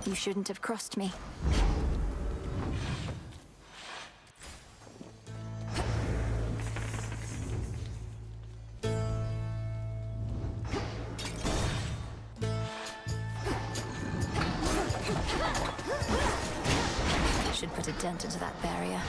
You shouldn't have crossed me. Should put a dent into that barrier.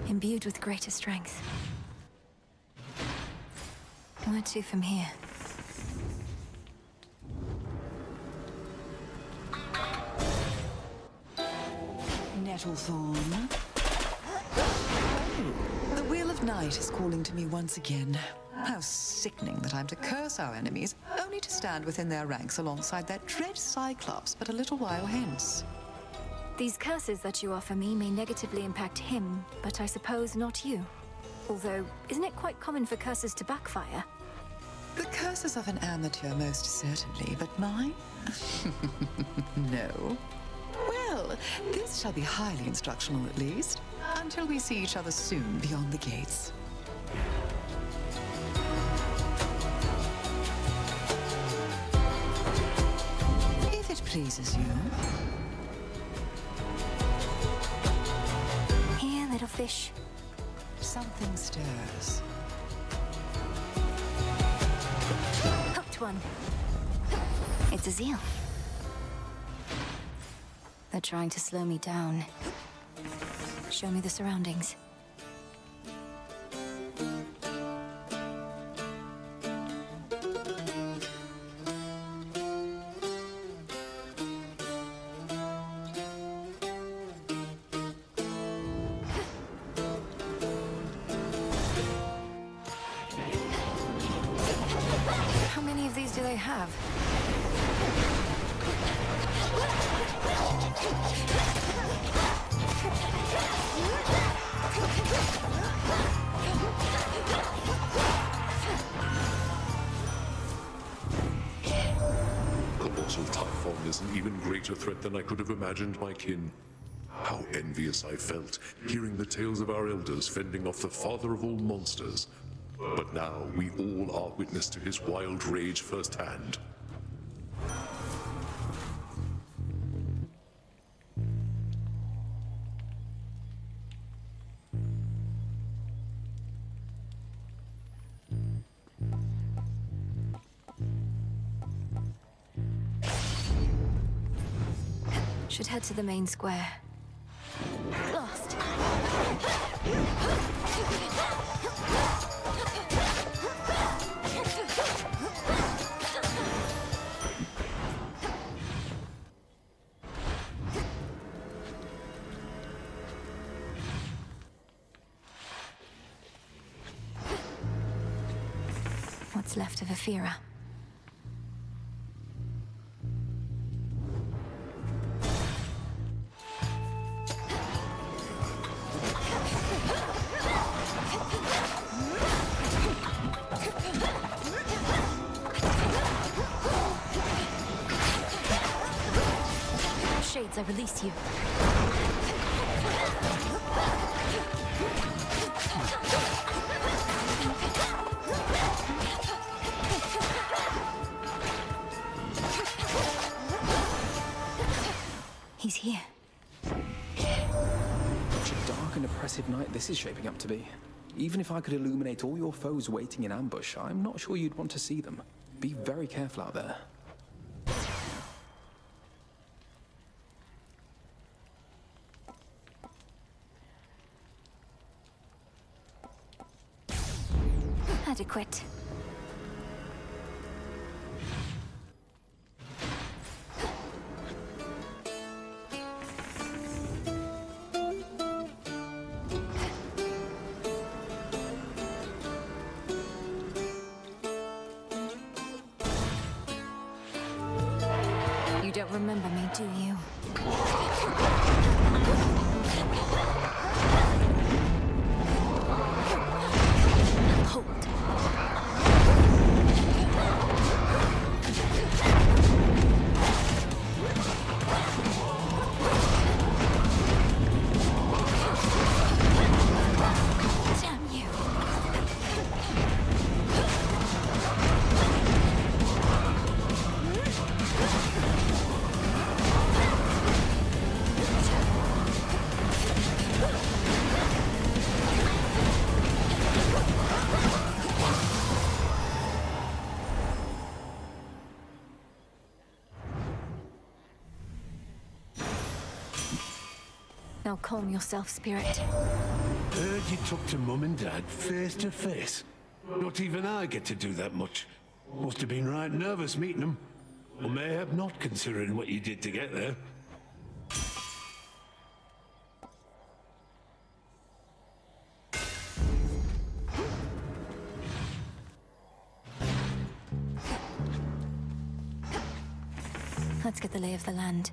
Imbued with greater strength. Where to from here? Nettlethorn. Oh, the Wheel of Night is calling to me once again. How sickening that I'm to curse our enemies, only to stand within their ranks alongside that dread Cyclops but a little while hence. These curses that you offer me may negatively impact him, but I suppose not you. Although, isn't it quite common for curses to backfire? The curses of an amateur, most certainly, but mine? No. Well, this shall be highly instructional at least, until we see each other soon beyond the gates. If it pleases you. Here, little fish. Something stirs. Hooked one. It's a seal. They're trying to slow me down. Show me the surroundings. How many of these do they have? Colossal Typhon is an even greater threat than I could have imagined, my kin. How envious I felt, hearing the tales of our elders fending off the father of all monsters. But now we all are witness to his wild rage firsthand. Should head to the main square. Lost. What's left of Aphira? I release you. He's here. Such a dark and oppressive night this is shaping up to be. Even if I could illuminate all your foes waiting in ambush, I'm not sure you'd want to see them. Be very careful out there. Adequate. You don't remember me, do you? Hold. Damn you. Now calm yourself, Spirit. Heard you took to Mum and Dad face to face. Not even I get to do that much. Must have been right nervous meeting them. Or mayhap not, considering what you did to get there. Let's get the lay of the land.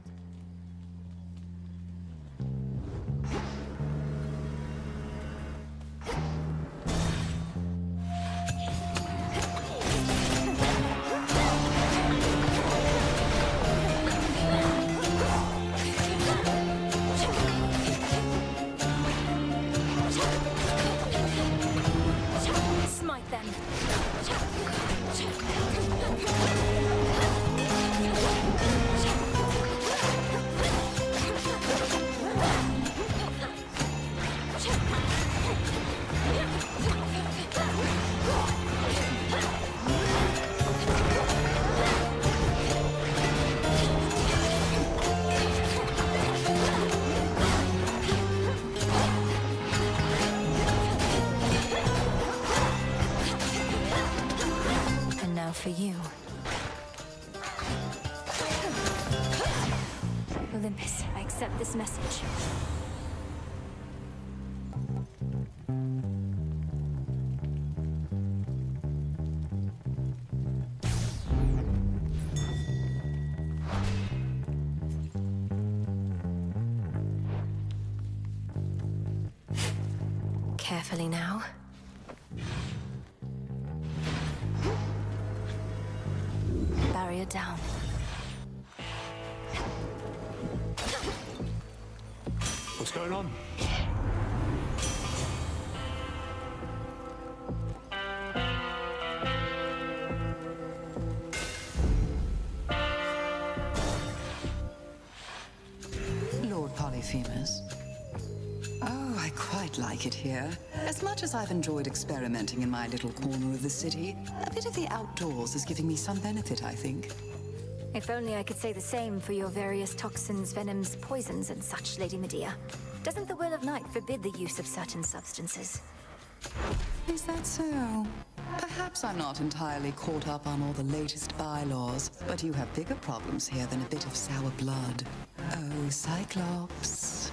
Smite them. And now for you. Olympus, I accept this message. Carefully now. Barrier down. What's going on? Lord Polyphemus. Oh, I quite like it here. As much as I've enjoyed experimenting in my little corner of the city, a bit of the outdoors is giving me some benefit, I think. If only I could say the same for your various toxins, venoms, poisons, and such, Lady Medea. Doesn't the will of Night forbid the use of certain substances? Is that so? Perhaps I'm not entirely caught up on all the latest bylaws, but you have bigger problems here than a bit of sour blood. Oh, Cyclops.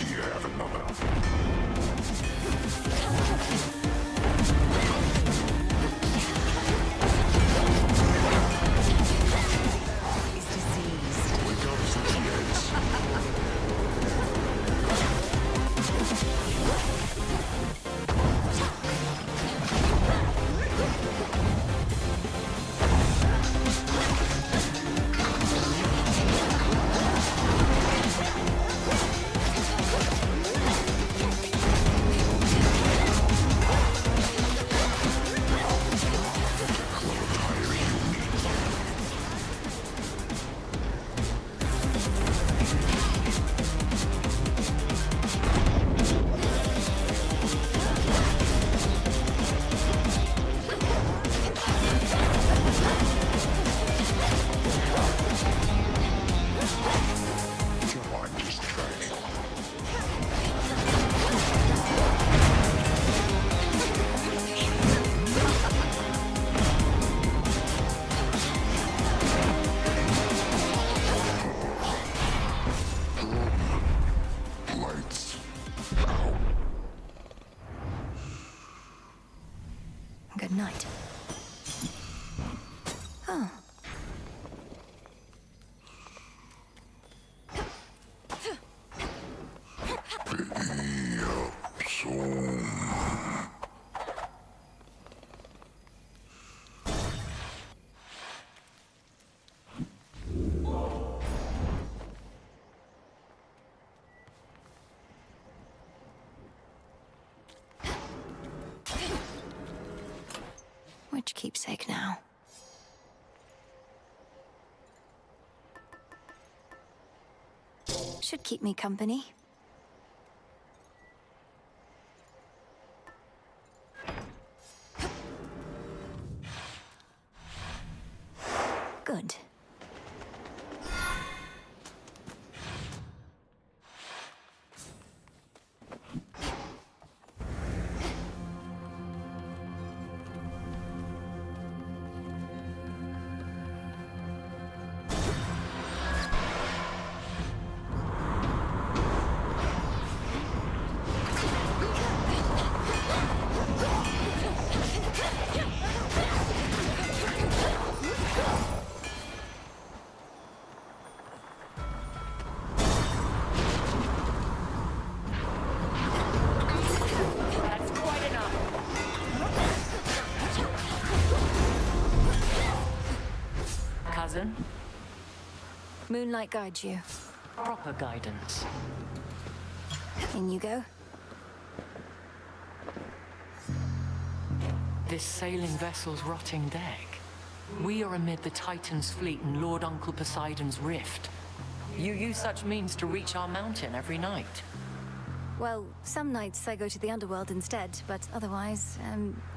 You have another. He's diseased. Here comes the TX. Oh. Which keepsake now? Should keep me company. Good. Cousin, Moonlight guides you. proper guidance. In you go. This sailing vessel's rotting deck. We are amid the Titan's fleet and Lord Uncle Poseidon's rift. You use such means to reach our mountain every night. Well, some nights I go to the underworld instead, but otherwise,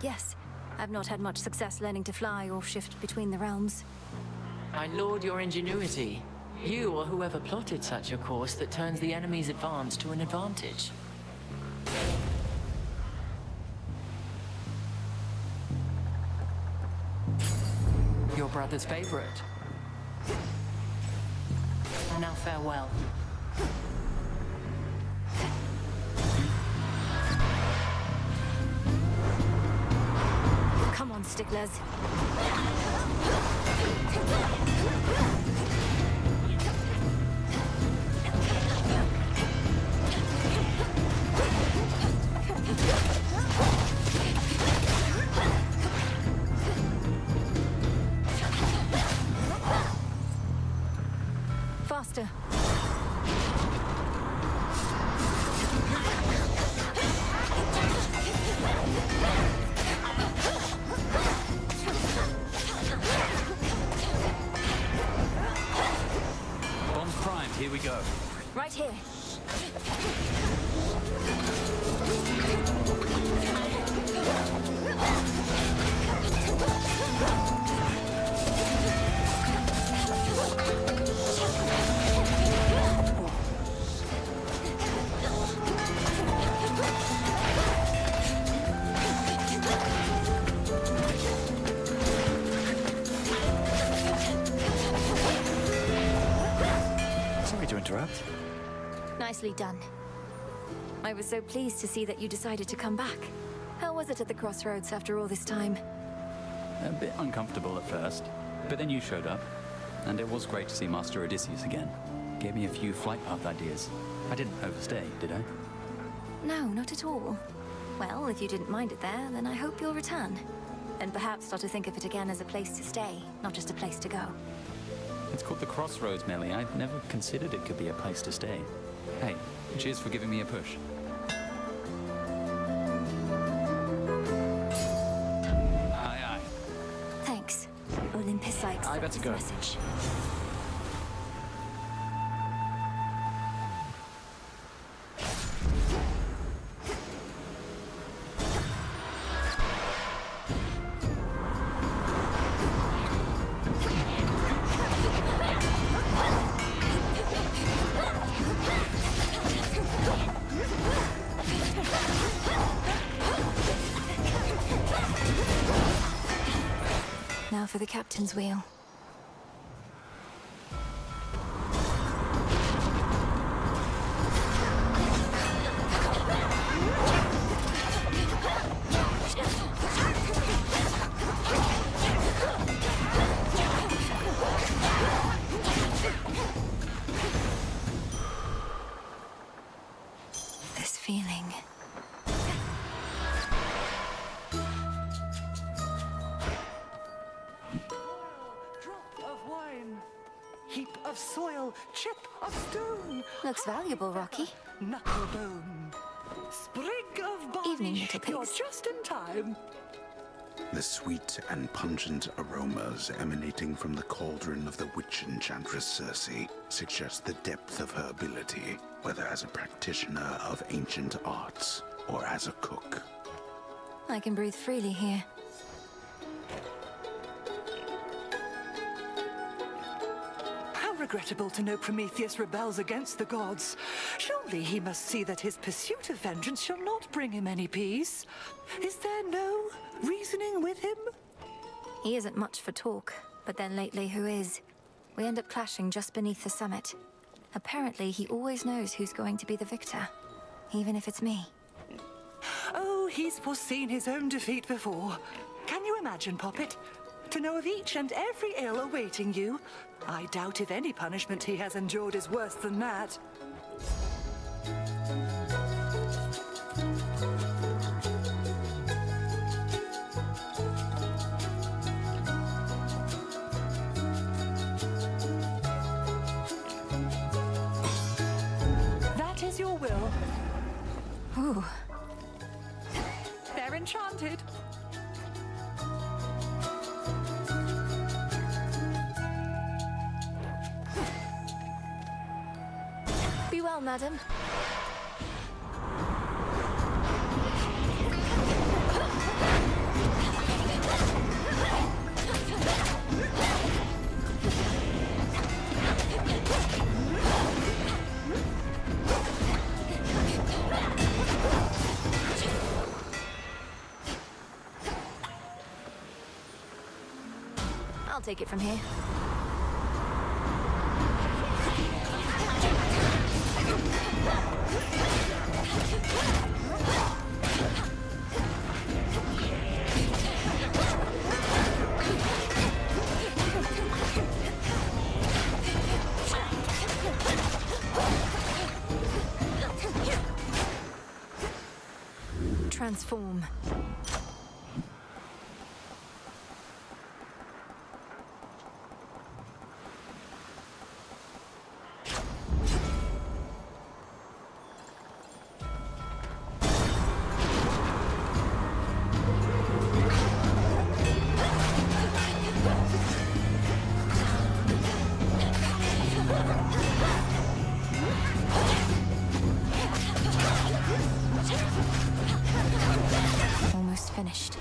yes. I've not had much success learning to fly or shift between the realms. I laud your ingenuity. You or whoever plotted such a course that turns the enemy's advance to an advantage. Your brother's favorite. Now farewell. Come on, sticklers. Faster. Bombs primed, here we go. Right here. Sorry to interrupt. Nicely done. I was so pleased to see that you decided to come back. How was it at the crossroads after all this time? A bit uncomfortable at first, but then you showed up, and it was great to see Master Odysseus again. Gave me a few flight path ideas. I didn't overstay, did I? No, not at all. Well, if you didn't mind it there, then I hope you'll return. And perhaps start to think of it again as a place to stay, not just a place to go. It's called the Crossroads, Millie. I'd never considered it could be a place to stay. Hey, cheers for giving me a push. Aye, aye. Thanks. Olympus, I accept better this go. message. Now for the captain's wheel. Heap of soil, chip of stone. Looks valuable, Rocky. Knucklebone. Sprig of barley. Evening, little You're pigs. just in time. The sweet and pungent aromas emanating from the cauldron of the witch enchantress Circe suggest the depth of her ability, whether as a practitioner of ancient arts or as a cook. I can breathe freely here. How regrettable to know Prometheus rebels against the gods. Surely he must see that his pursuit of vengeance shall not bring him any peace. Is there no reasoning with him? He isn't much for talk, but then lately who is? We end up clashing just beneath the summit. Apparently he always knows who's going to be the victor, even if it's me. Oh, he's foreseen his own defeat before. Can you imagine, Poppet? To know of each and every ill awaiting you? I doubt if any punishment he has endured is worse than that. That is your will. Ooh, They're enchanted. be well, madam. I'll take it from here. Transform. Almost finished.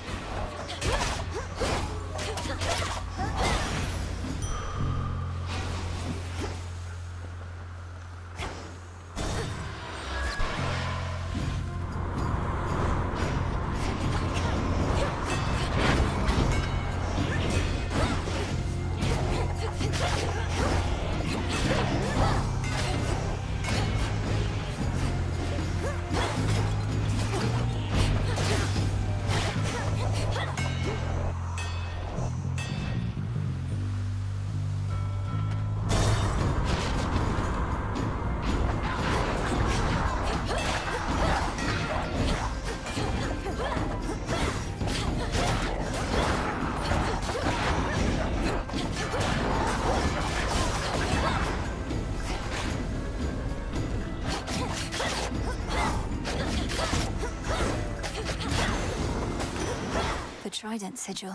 The Trident Sigil.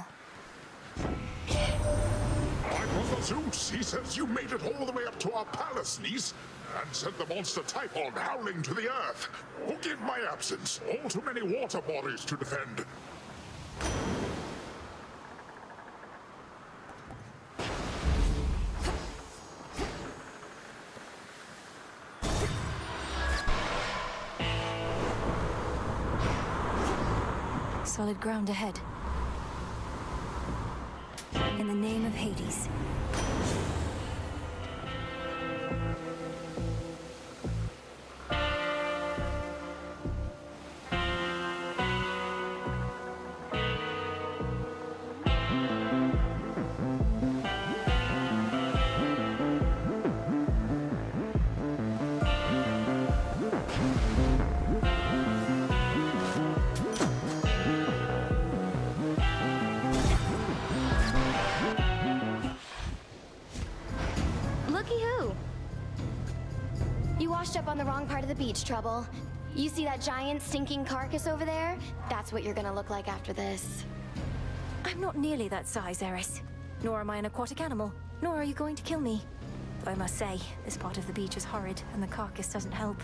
My brother Zeus, he says you made it all the way up to our palace, niece, and sent the monster Typhon howling to the earth. Forgive my absence. All too many water bodies to defend. Solid ground ahead. In the name of Hades. Looky who. You washed up on the wrong part of the beach, Trouble. You see that giant stinking carcass over there? That's what you're gonna look like after this. I'm not nearly that size, Eris. Nor am I an aquatic animal. Nor are you going to kill me. Though I must say, this part of the beach is horrid, and the carcass doesn't help.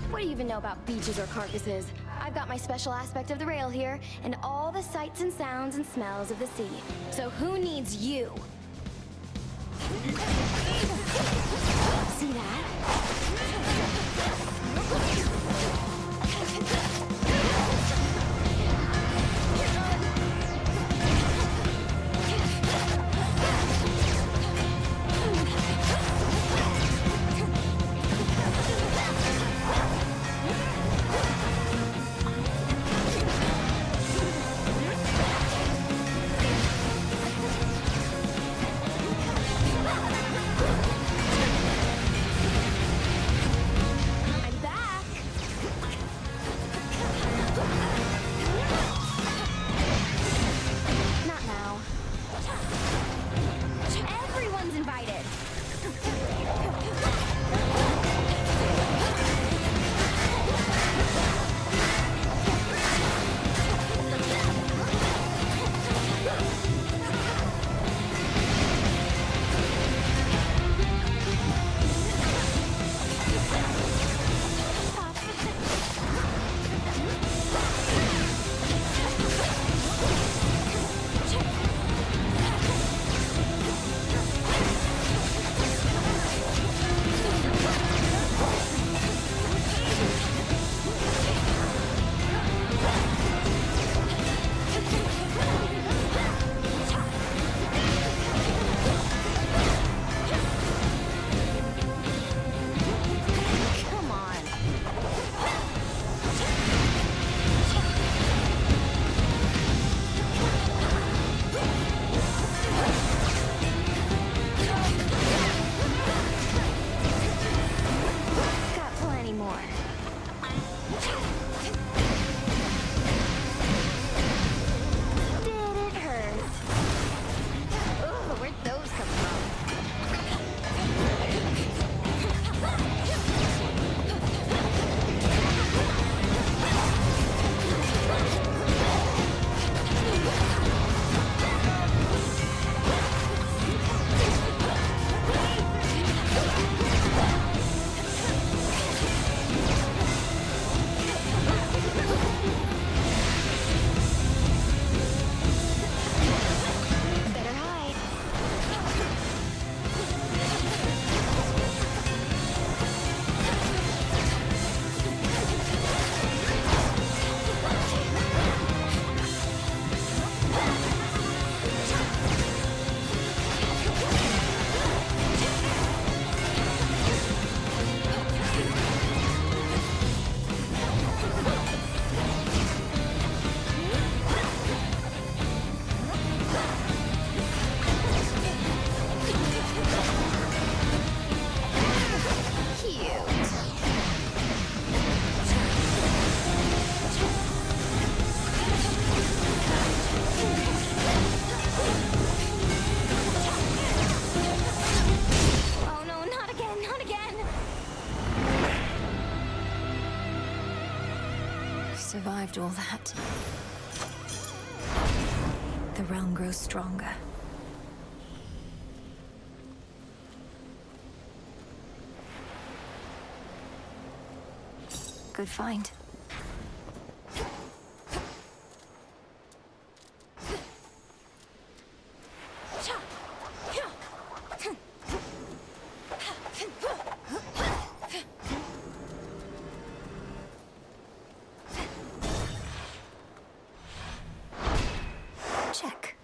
What do you even know about beaches or carcasses? I've got my special aspect of the rail here, and all the sights and sounds and smells of the sea. So who needs you? See that? Survived all that. The realm grows stronger. Good find. Check.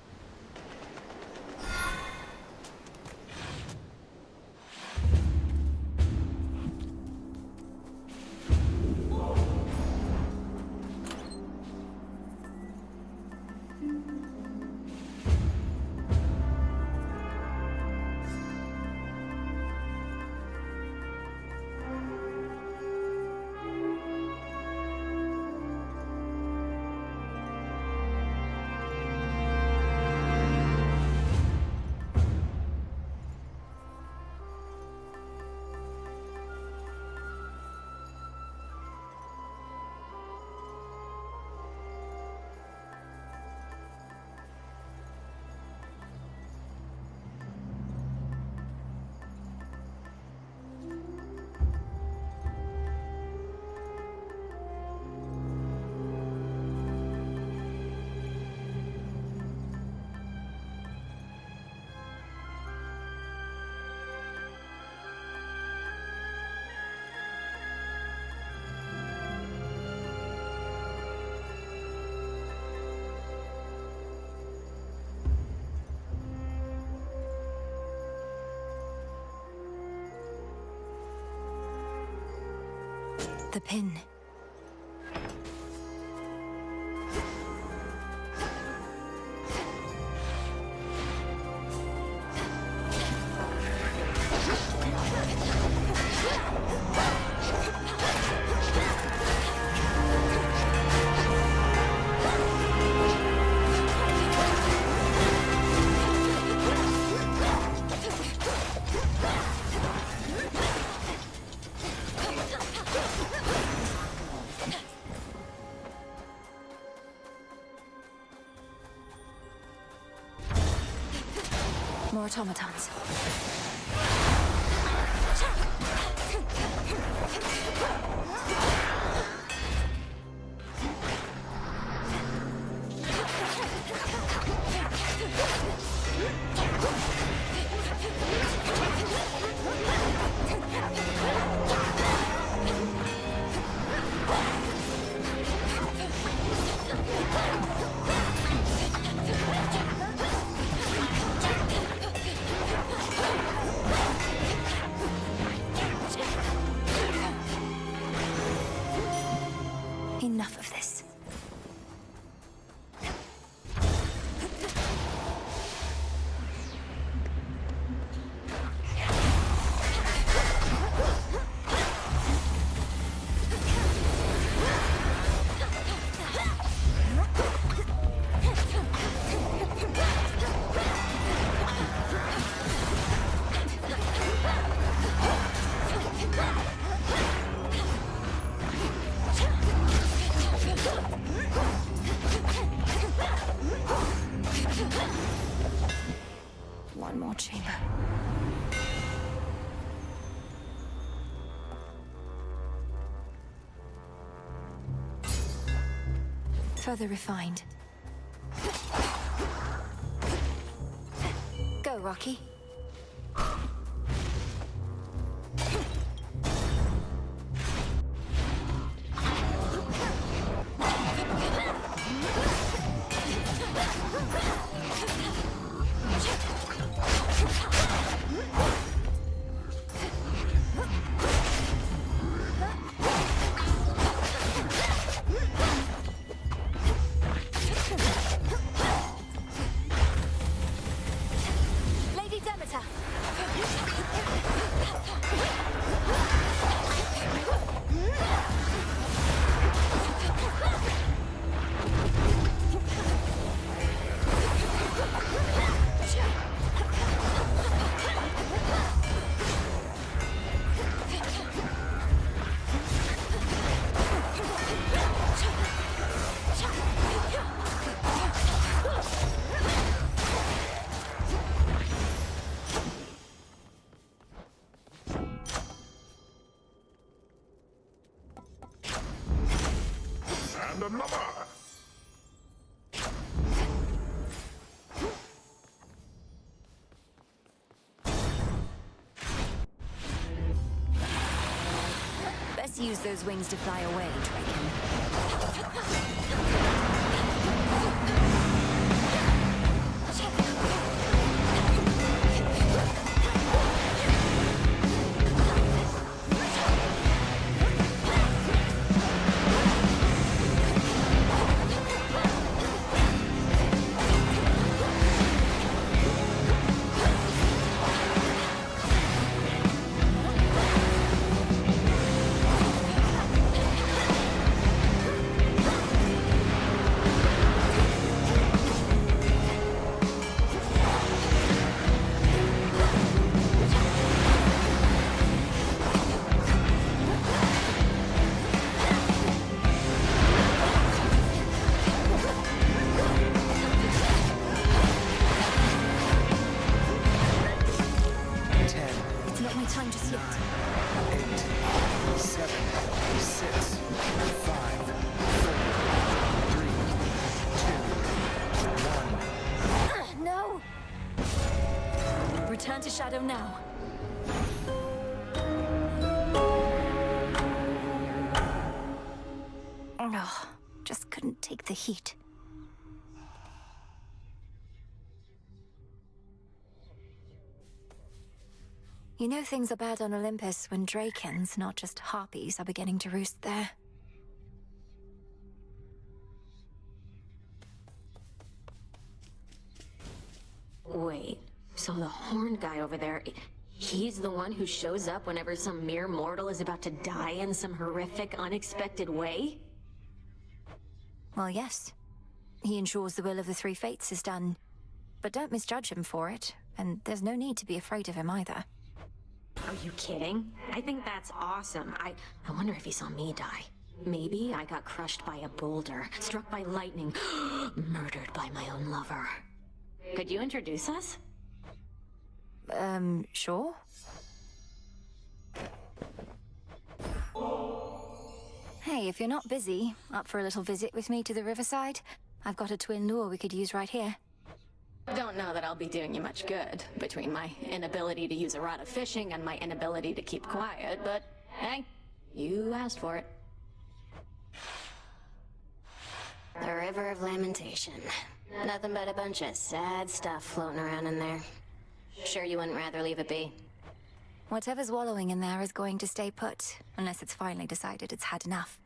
The pin. More automatons. Enough of this. One more chamber. Further refined. Go, Rocky. Lady Demeter! And another! Best use those wings to fly away, Draken. It's not my time just yet. 8, 7, 6, 5, 4, 3, 2, 1. No! Return to Shadow now. Oh, just couldn't take the heat. You know things are bad on Olympus when drakens, not just harpies, are beginning to roost there. Wait, so the horned guy over there, he's the one who shows up whenever some mere mortal is about to die in some horrific, unexpected way? Well, yes. He ensures the will of the three fates is done. But don't misjudge him for it, and there's no need to be afraid of him either. Are you kidding? I think that's awesome. I wonder if he saw me die. Maybe I got crushed by a boulder, struck by lightning, murdered by my own lover. Could you introduce us? Sure. Hey, if you're not busy, up for a little visit with me to the riverside? I've got a twin lure we could use right here. Don't know that I'll be doing you much good, between my inability to use a rod of fishing and my inability to keep quiet, but hey, you asked for it. The River of Lamentation. Nothing but a bunch of sad stuff floating around in there. Sure you wouldn't rather leave it be? Whatever's wallowing in there is going to stay put, unless it's finally decided it's had enough.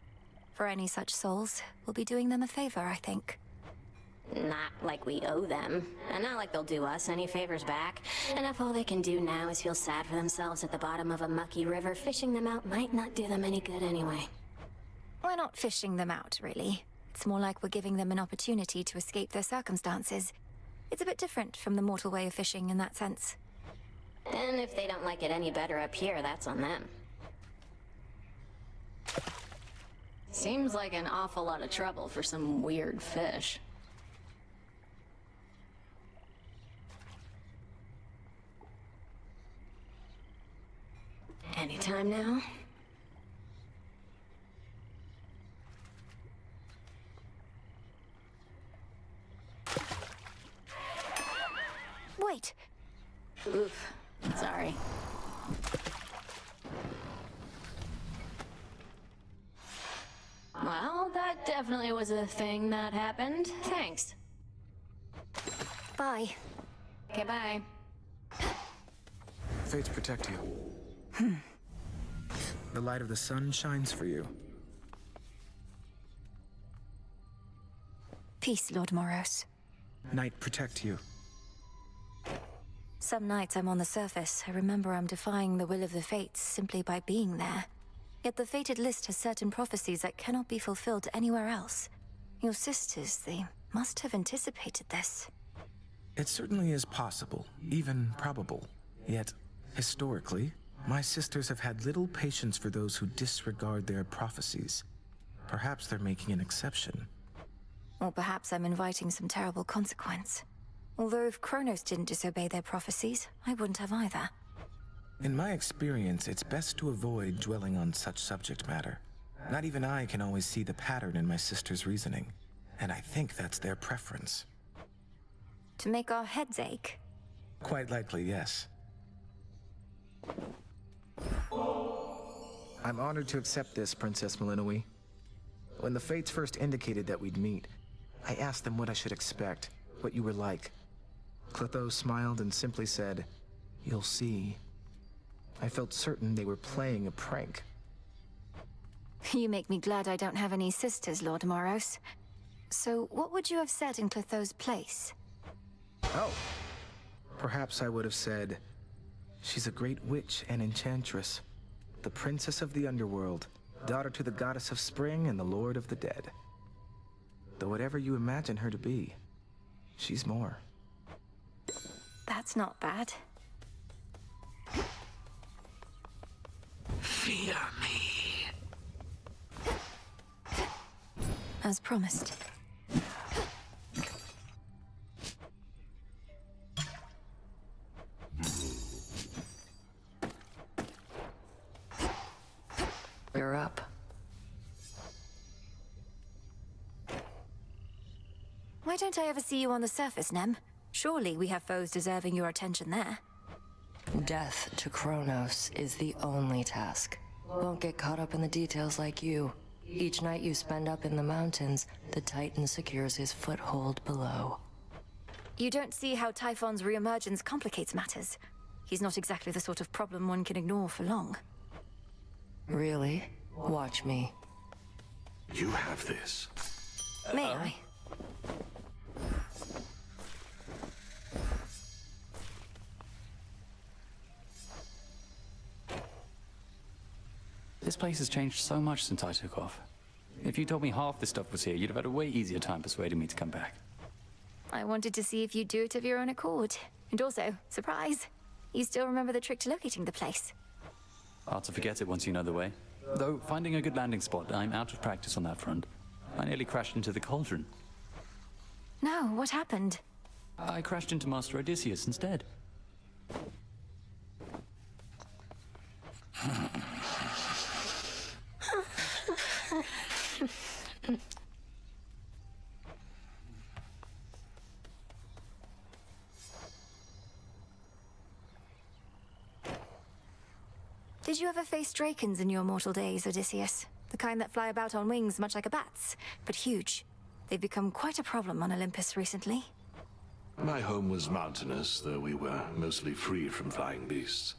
For any such souls, we'll be doing them a favor, I think. Not like we owe them, and not like they'll do us any favors back. And if all they can do now is feel sad for themselves at the bottom of a mucky river, fishing them out might not do them any good anyway. We're not fishing them out, really. It's more like we're giving them an opportunity to escape their circumstances. It's a bit different from the mortal way of fishing in that sense. And if they don't like it any better up here, that's on them. Seems like an awful lot of trouble for some weird fish. Anytime now? Wait! Oof. Sorry. Well, that definitely was a thing that happened. Thanks. Bye. Okay, bye. Fates protect you. The light of the sun shines for you. Peace, Lord Moros. Night protect you. Some nights I'm on the surface, I remember I'm defying the will of the fates simply by being there. Yet the fated list has certain prophecies that cannot be fulfilled anywhere else. Your sisters, they must have anticipated this. It certainly is possible, even probable. Yet, historically, my sisters have had little patience for those who disregard their prophecies. Perhaps they're making an exception. Or perhaps I'm inviting some terrible consequence. Although if Kronos didn't disobey their prophecies, I wouldn't have either. In my experience, it's best to avoid dwelling on such subject matter. Not even I can always see the pattern in my sister's reasoning, and I think that's their preference. To make our heads ache? Quite likely, yes. I'm honored to accept this, Princess Malinois. When the Fates first indicated that we'd meet, I asked them what I should expect, what you were like. Clotho smiled and simply said, "You'll see." I felt certain they were playing a prank. You make me glad I don't have any sisters, Lord Moros. So what would you have said in Clotho's place? Oh. Perhaps I would have said, "She's a great witch and enchantress, the princess of the underworld, daughter to the goddess of spring and the lord of the dead. Though whatever you imagine her to be, she's more." That's not bad. Fear me. As promised. You're up. Why don't I ever see you on the surface, Nem? Surely we have foes deserving your attention there. Death to Kronos is the only task. Won't get caught up in the details like you. Each night you spend up in the mountains, the Titan secures his foothold below. You don't see how Typhon's reemergence complicates matters. He's not exactly the sort of problem one can ignore for long. Really? Watch me. You have this. May I? This place has changed so much since I took off. If you told me half the stuff was here, you'd have had a way easier time persuading me to come back. I wanted to see if you'd do it of your own accord. And also, surprise, you still remember the trick to locating the place. Hard to forget it once you know the way. Though, finding a good landing spot, I'm out of practice on that front. I nearly crashed into the cauldron. No, what happened? I crashed into Master Odysseus instead. Did you ever face drakens in your mortal days, Odysseus? The kind that fly about on wings much like a bat's, but huge. They've become quite a problem on Olympus recently. My home was mountainous, though we were mostly free from flying beasts.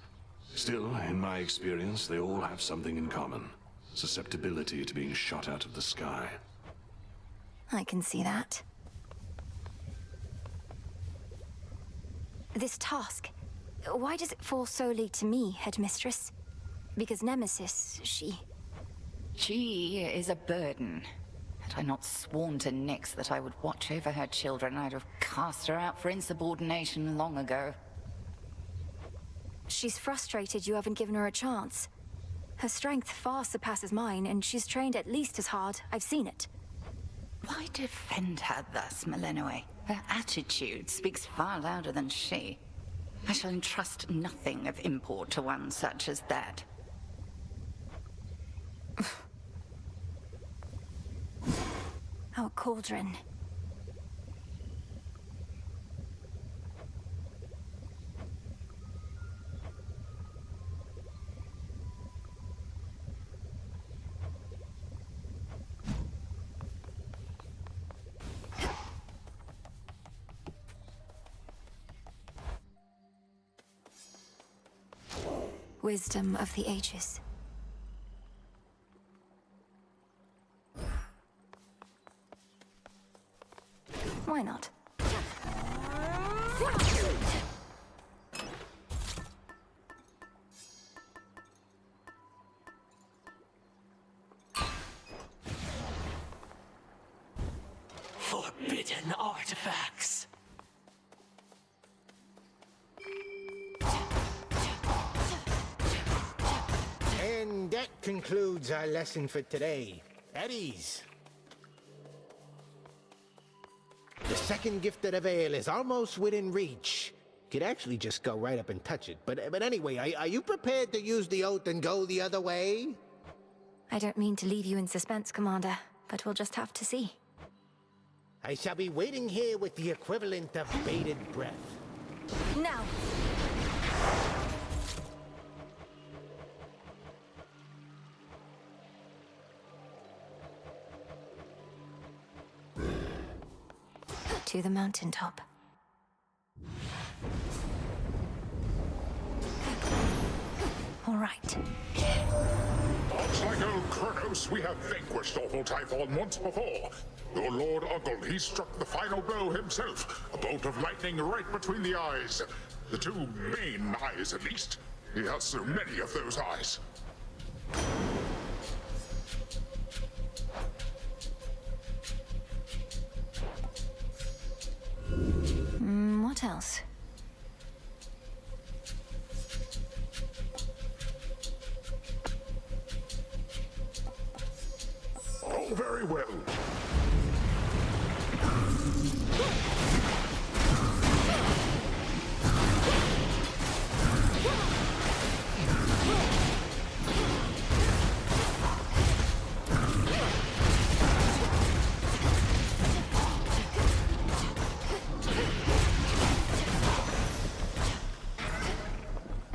Still, in my experience, they all have something in common. Susceptibility to being shot out of the sky. I can see that. This task, why does it fall solely to me, Headmistress? Because Nemesis, She is a burden. Had I not sworn to Nyx that I would watch over her children, I'd have cast her out for insubordination long ago. She's frustrated you haven't given her a chance. Her strength far surpasses mine, and she's trained at least as hard. I've seen it. Why defend her thus, Melinoe? Her attitude speaks far louder than she. I shall entrust nothing of import to one such as that. Our cauldron. Wisdom of the ages. Why not? Forbidden artifacts. And that concludes our lesson for today. At ease. The second gift of the veil is almost within reach. Could actually just go right up and touch it. But anyway, are you prepared to use the oath and go the other way? I don't mean to leave you in suspense, Commander, but we'll just have to see. I shall be waiting here with the equivalent of bated breath. Now! To the mountaintop. All right. Looks like old Kronos, we have vanquished awful Typhon once before. Your Lord Uncle, he struck the final blow himself. A bolt of lightning right between the eyes. The two main eyes, at least. He has so many of those eyes. What else? Oh, very well.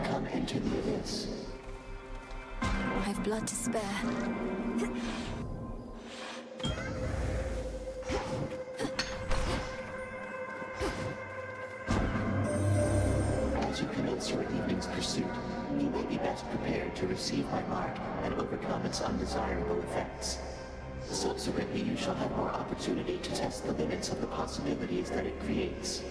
Come into the abyss. I've blood to spare. As to commence your evening's pursuit, you may be best prepared to receive my mark and overcome its undesirable effects. Subsequently, you shall have more opportunity to test the limits of the possibilities that it creates.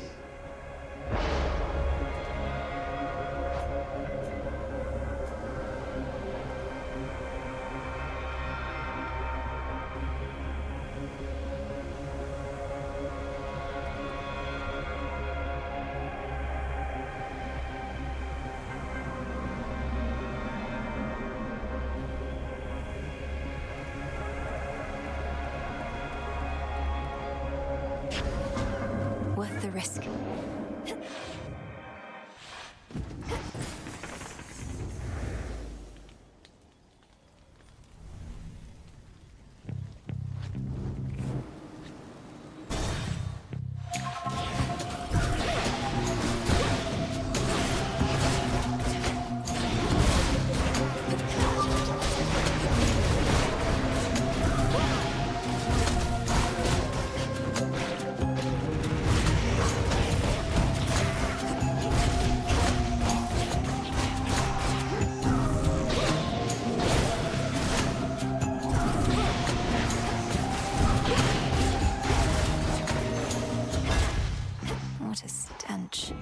Worth the risk. What a stench.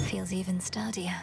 Feels even sturdier.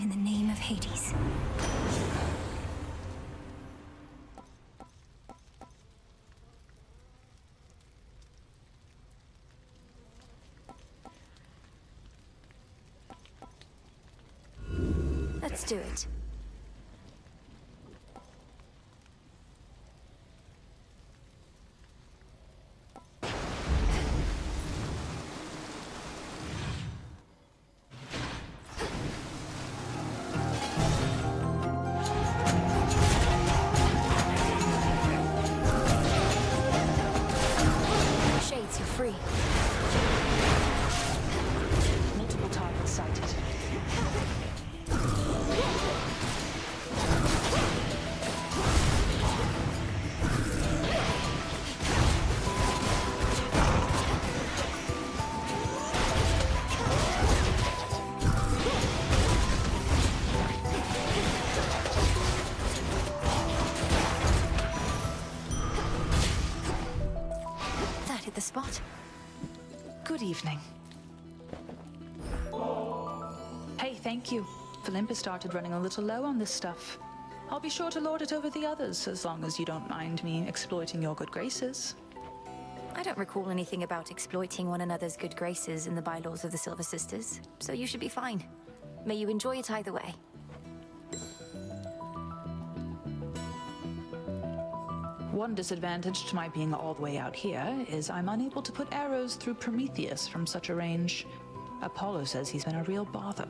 In the name of Hades. Let's do it. Shades, you're free. Multiple targets sighted. That hit the spot. Good evening. Hey, thank you. Olympus started running a little low on this stuff. I'll be sure to lord it over the others, as long as you don't mind me exploiting your good graces. I don't recall anything about exploiting one another's good graces in the bylaws of the Silver Sisters, so you should be fine. May you enjoy it either way. One disadvantage to my being all the way out here is I'm unable to put arrows through Prometheus from such a range. Apollo says he's been a real bother.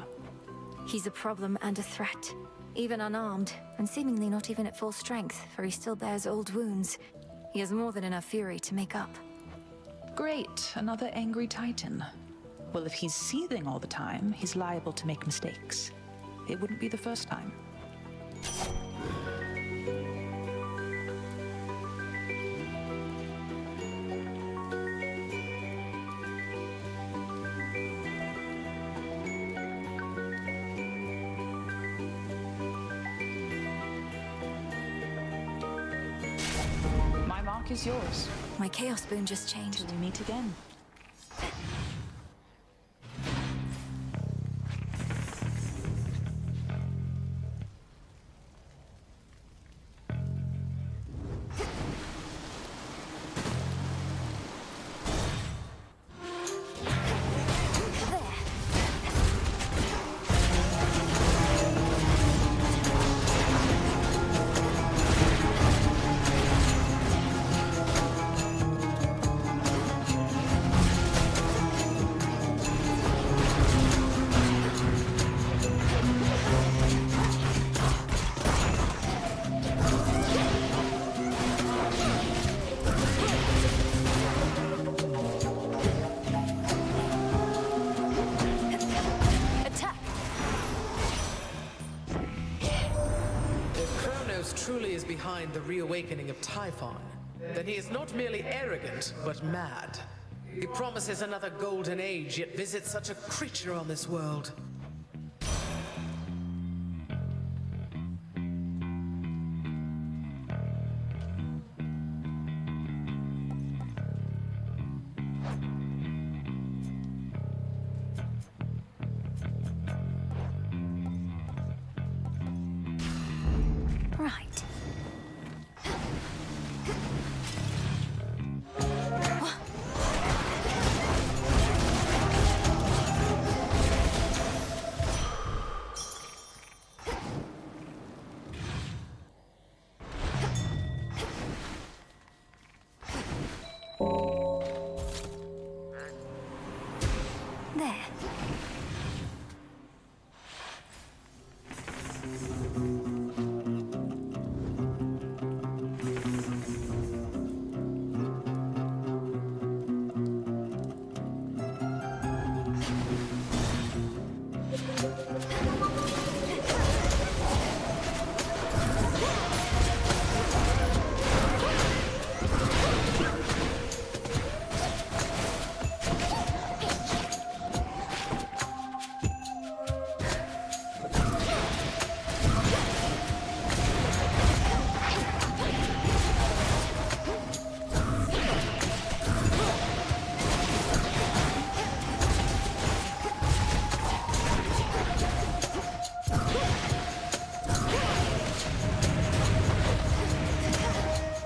He's a problem and a threat. Even unarmed, and seemingly not even at full strength, for he still bears old wounds. He has more than enough fury to make up. Great, another angry titan. Well, if he's seething all the time, he's liable to make mistakes. It wouldn't be the first time. My mark is yours. My Chaos Boon just changed. Till we meet again. truly is behind the reawakening of Typhon, then he is not merely arrogant, but mad. He promises another golden age, yet visits such a creature on this world. Right. There.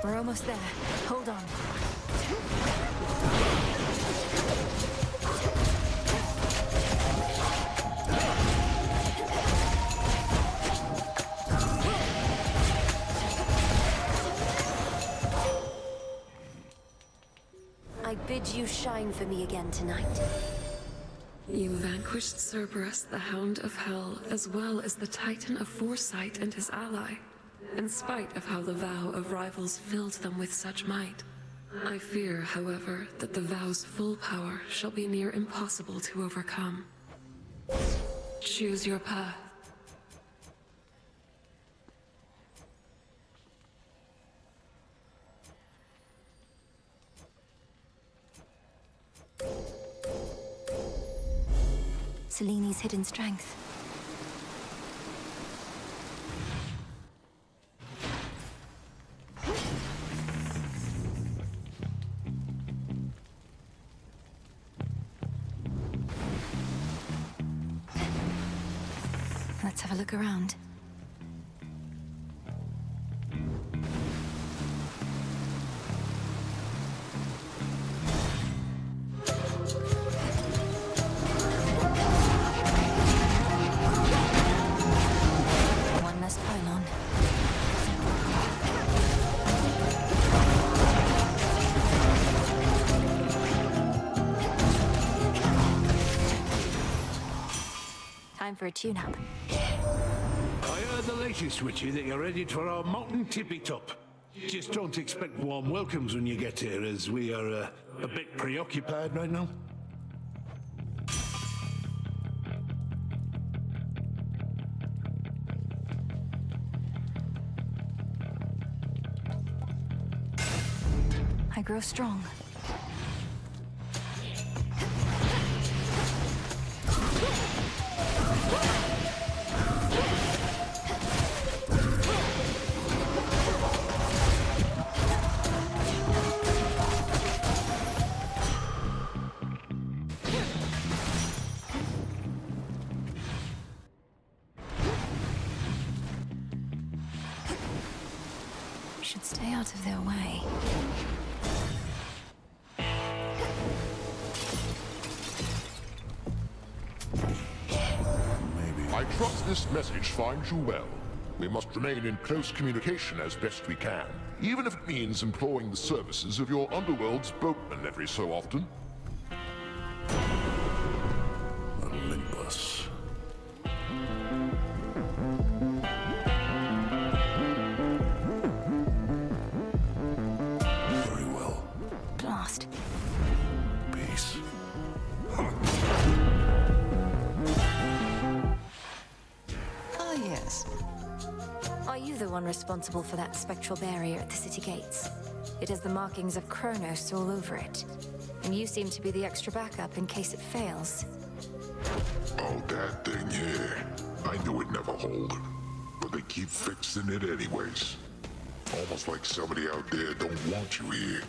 We're almost there. Hold on. I bid you shine for me again tonight. You vanquished Cerberus, the Hound of Hell, as well as the Titan of Foresight and his ally. In spite of how the vow of rivals filled them with such might. I fear, however, that the vow's full power shall be near impossible to overcome. Choose your path. Seleni's hidden strength. Let's have a look around. One less pylon. Time for a tune-up. I heard the latest, Witchy, that you're ready for our mountain tippy-top. Just don't expect warm welcomes when you get here, as we are a bit preoccupied right now. I grow strong. Should stay out of their way. I trust this message finds you well. We must remain in close communication as best we can, even if it means employing the services of your underworld's boatmen every so often. Olympus. Very well. Blast. Peace. Ah, yes. Are you the one responsible for that spectral barrier at the city gates? It has the markings of Kronos all over it. And you seem to be the extra backup in case it fails. Oh, that thing, yeah. I knew it'd never hold. But they keep fixing it anyways. Almost like somebody out there don't want you here.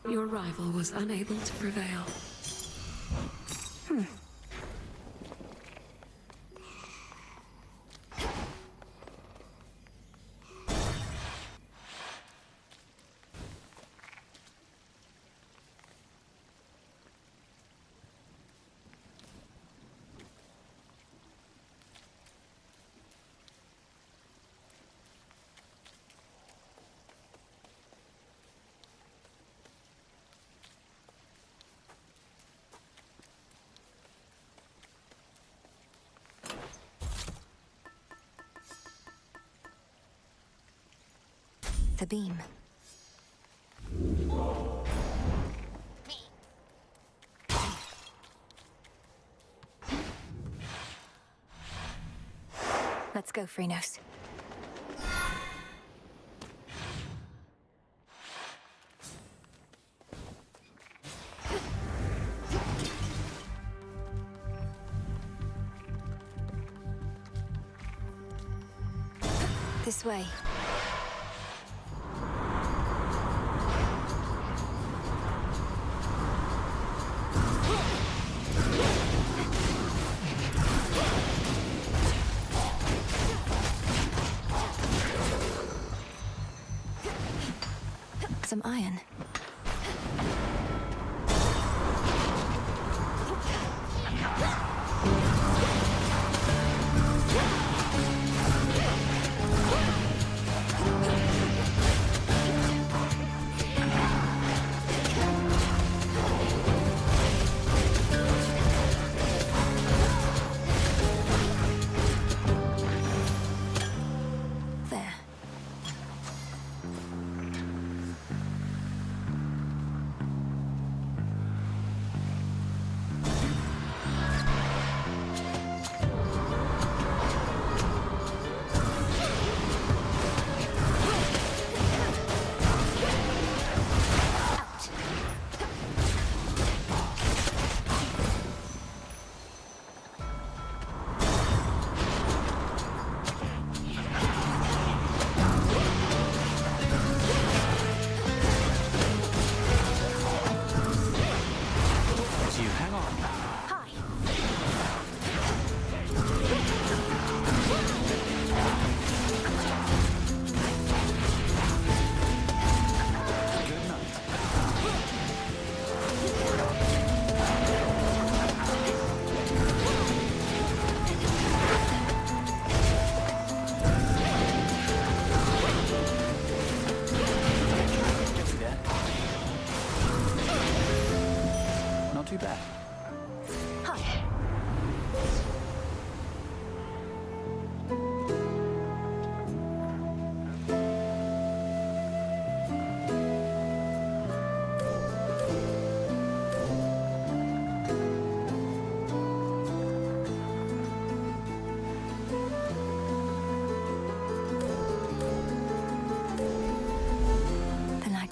Your rival was unable to prevail. The beam. Let's go, Freenos. This way. Some iron.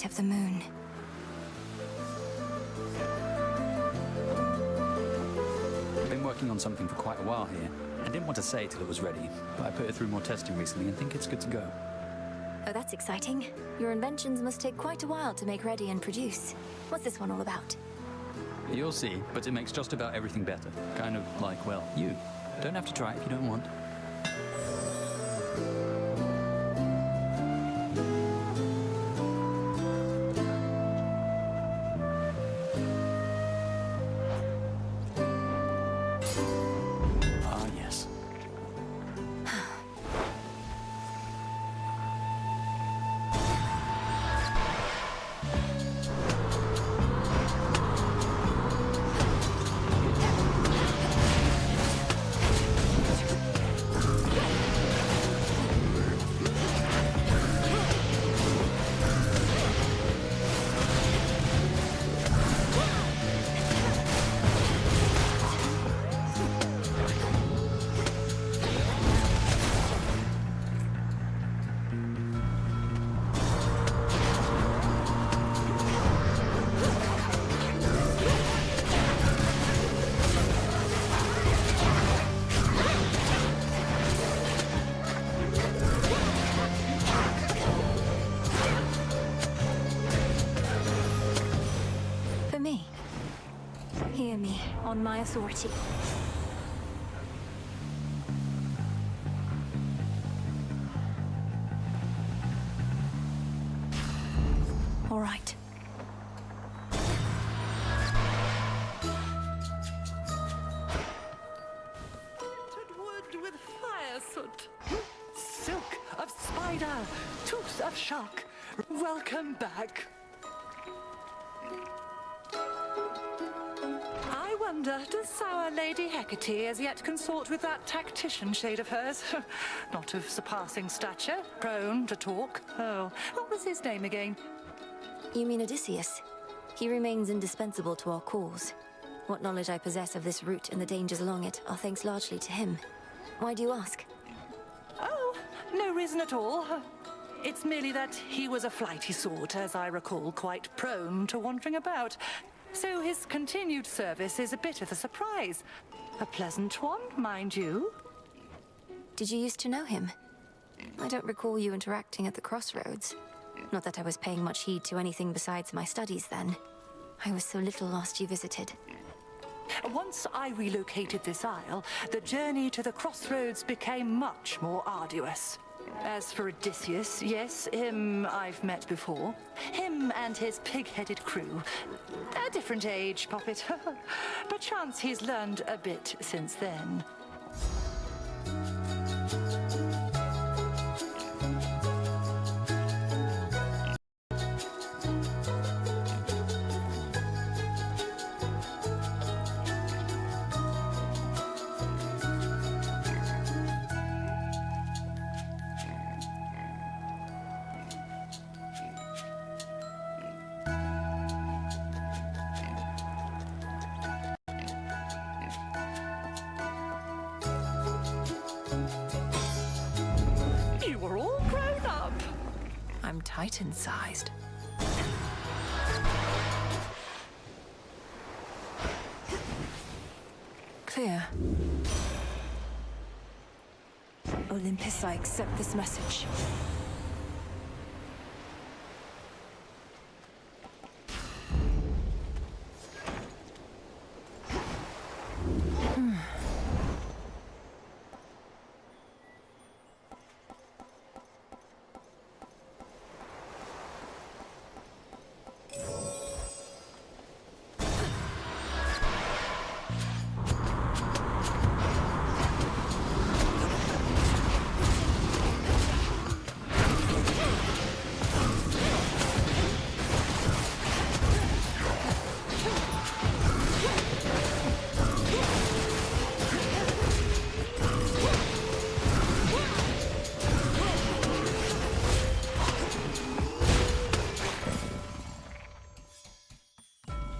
light of the moon. I've been working on something for quite a while here. I didn't want to say till it was ready, but I put it through more testing recently and think it's good to go. Oh, that's exciting. Your inventions must take quite a while to make ready and produce. What's this one all about? You'll see, but it makes just about everything better. Kind of like, well, you. Don't have to try it if you don't want. Ah, yes. For me. Hear me, on my authority. All right. Wood with fire soot. Silk of spider, tooth of shark. Welcome back. I wonder, does Sour Lady Hecate as yet consort with that tactician shade of hers? Not of surpassing stature, prone to talk. Oh, what was his name again? You mean Odysseus? He remains indispensable to our cause. What knowledge I possess of this route and the dangers along it are thanks largely to him. Why do you ask? Oh, no reason at all. It's merely that he was a flighty sort, as I recall, quite prone to wandering about. So his continued service is a bit of a surprise. A pleasant one, mind you. Did you used to know him? I don't recall you interacting at the crossroads. Not that I was paying much heed to anything besides my studies then. I was so little last you visited. Once I relocated this isle, the journey to the crossroads became much more arduous. As for Odysseus, yes, him I've met before. Him and his pig-headed crew. A different age, Poppet. Perchance he's learned a bit since then. You were all grown up. I'm Titan-sized. Clear. Olympus, I accept this message.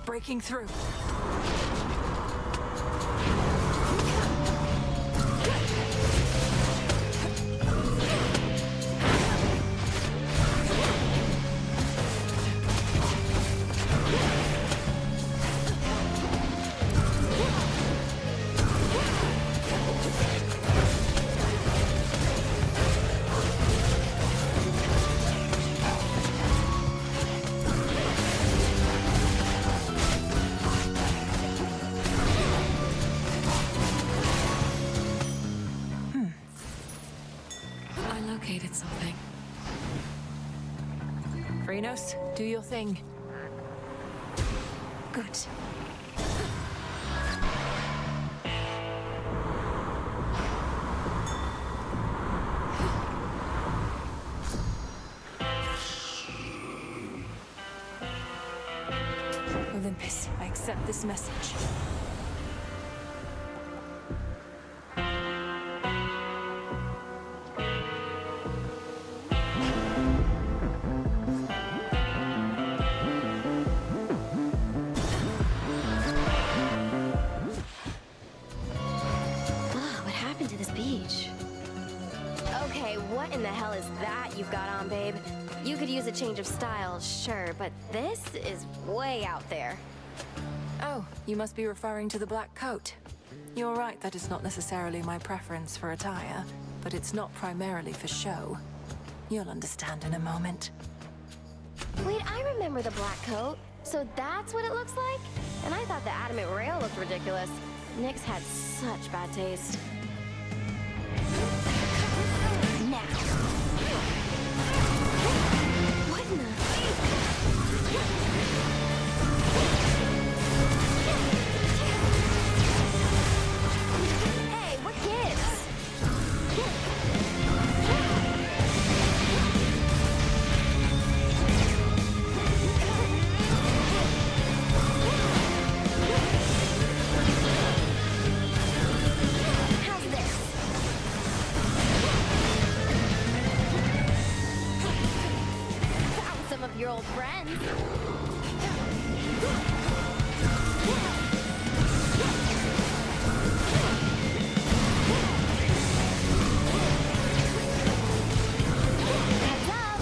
Breaking through. Phrynos, do your thing. Good. Olympus, I accept this message. What happened to this beach? Okay, what in the hell is that you've got on, babe? You could use a change of style, sure, but this is way out there. Oh, you must be referring to the black coat. You're right that it's not necessarily my preference for attire, but it's not primarily for show. You'll understand in a moment. Wait, I remember the black coat. So that's what it looks like? And I thought the adamant rail looked ridiculous. Nyx had such bad taste. Now. What in the... Hey, what gives? How's this? Found some of your old friends. Heads up.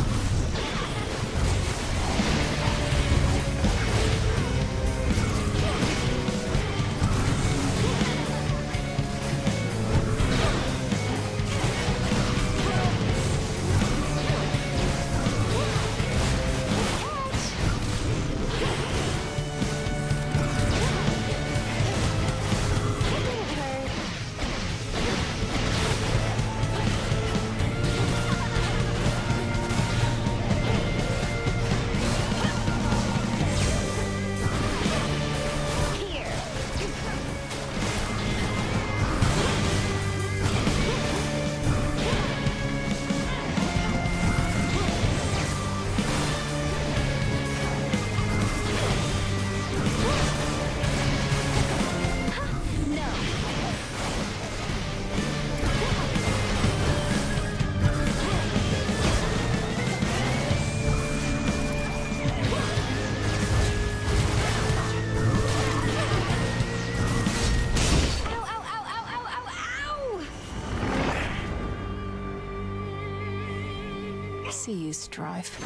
See you, Strife.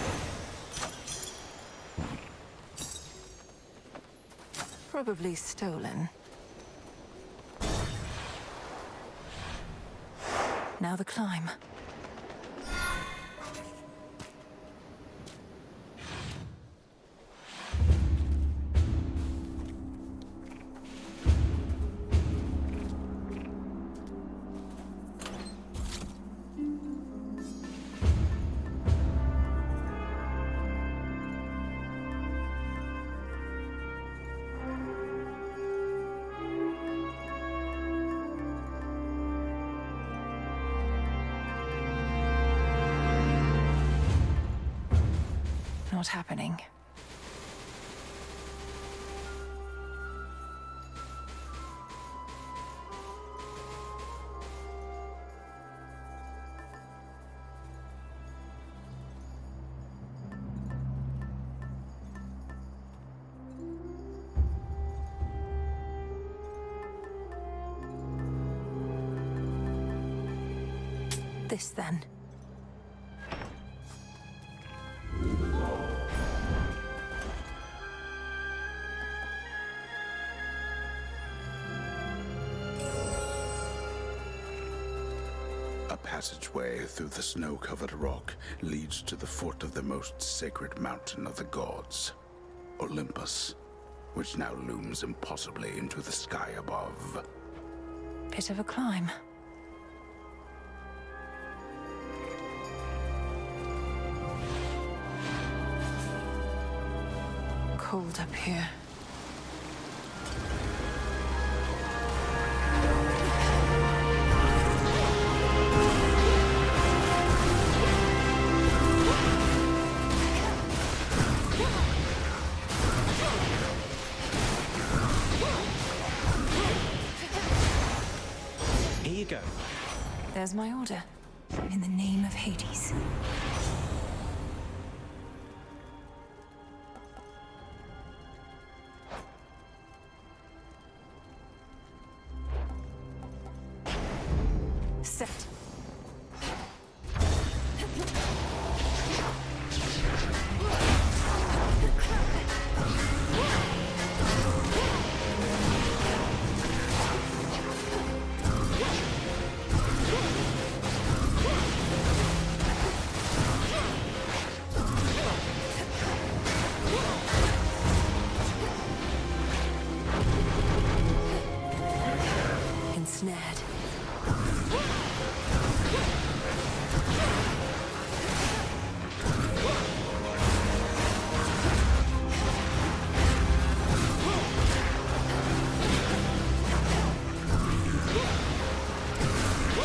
Probably stolen. Now the climb. Not happening. This then. A passageway through the snow-covered rock leads to the foot of the most sacred mountain of the gods, Olympus, which now looms impossibly into the sky above. Bit of a climb. cold up here. Here you go. There's my order. In the name of Hades. Set. Ensnared.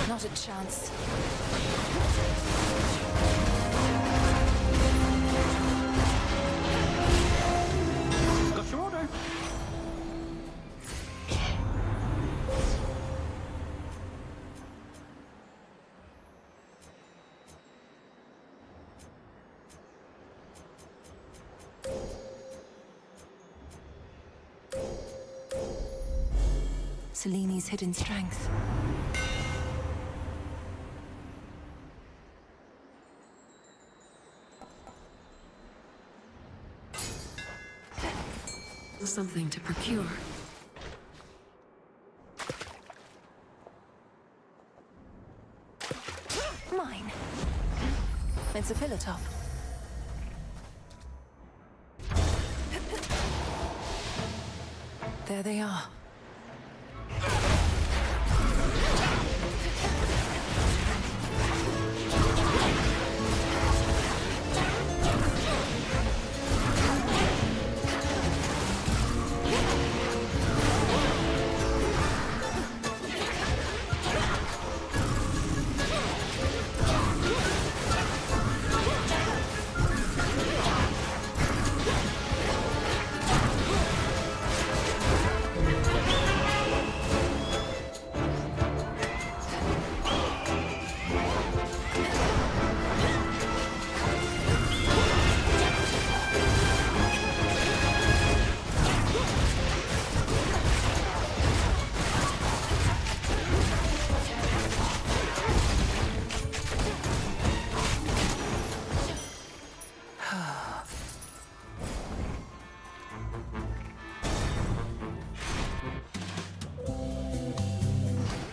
Not a chance. Got your order. Seleni's hidden strength. Something to procure. Mine. It's a pillar top. There they are.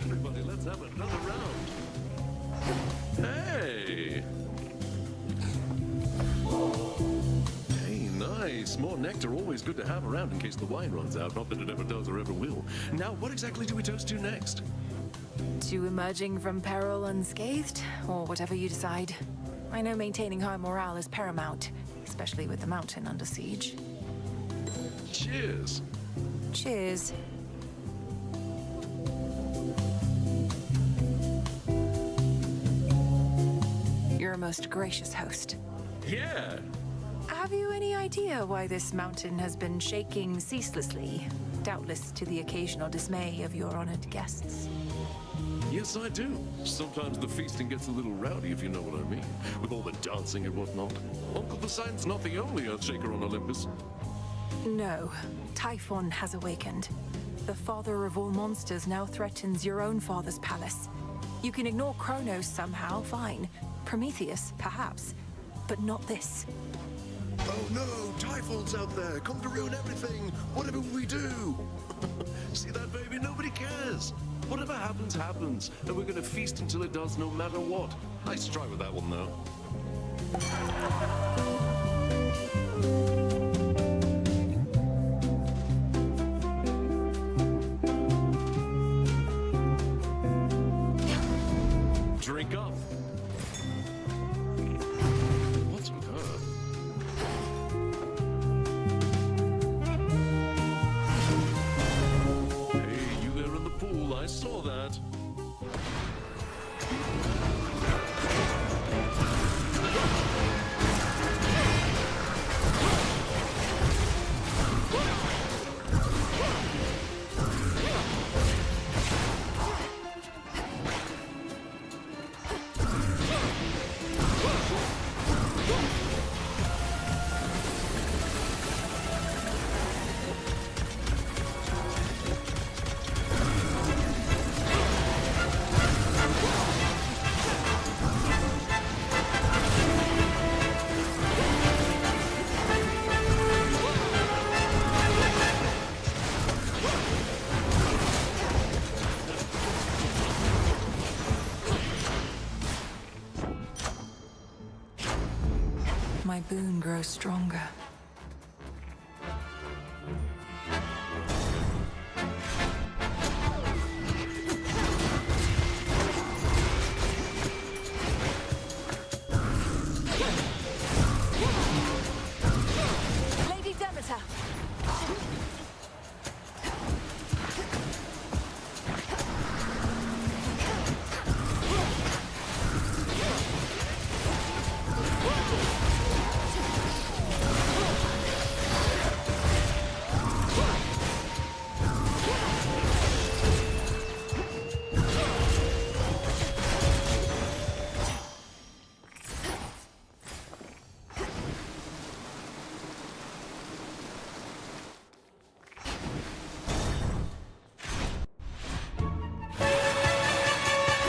Everybody, let's have another round. Hey! Hey, nice. More nectar, always good to have around in case the wine runs out. Not that it ever does or ever will. Now, what exactly do we toast to next? To emerging from peril unscathed, or whatever you decide. I know maintaining high morale is paramount, especially with the mountain under siege. Cheers! Cheers. You're a most gracious host. Yeah! Have you any idea why this mountain has been shaking ceaselessly? Doubtless to the occasional dismay of your honored guests. Yes, I do. Sometimes the feasting gets a little rowdy, if you know what I mean, with all the dancing and whatnot. Uncle Poseidon's not the only Earthshaker on Olympus. No, Typhon has awakened. The father of all monsters now threatens your own father's palace. You can ignore Kronos somehow, fine. Prometheus, perhaps. But not this. Oh no, Typhon's out there, come to ruin everything. Whatever we do. See that, baby? Nobody cares. Whatever happens, happens. And we're gonna feast until it does, no matter what. Nice try with that one, though. Drink up. What's with her? My boon grows stronger. Lady Demeter!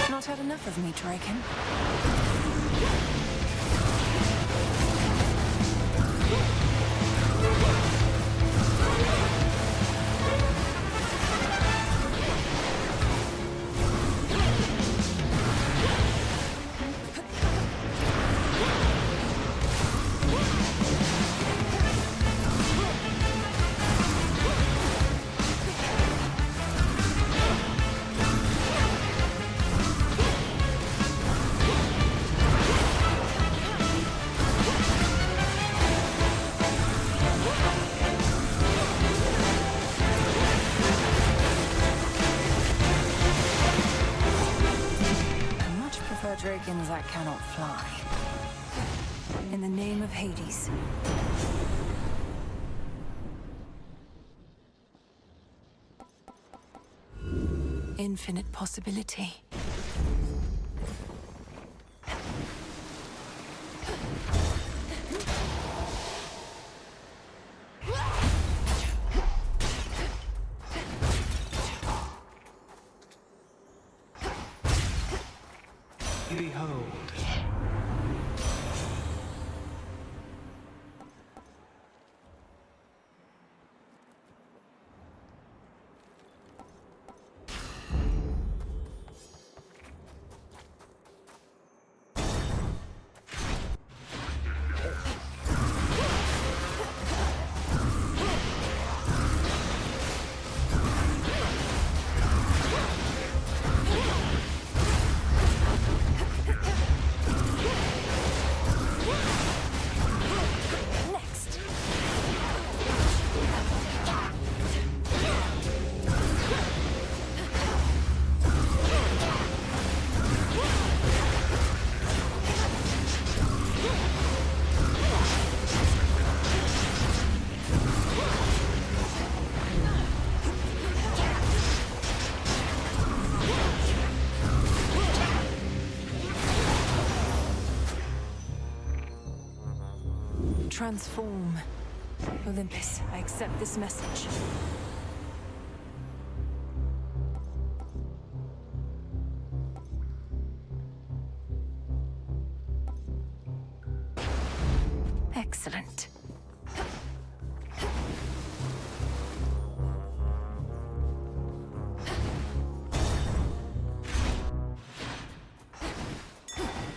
Not had enough of me, Draken. Dragons that cannot fly. In the name of Hades. Infinite possibility. Behold. Transform. Olympus, I accept this message. Excellent.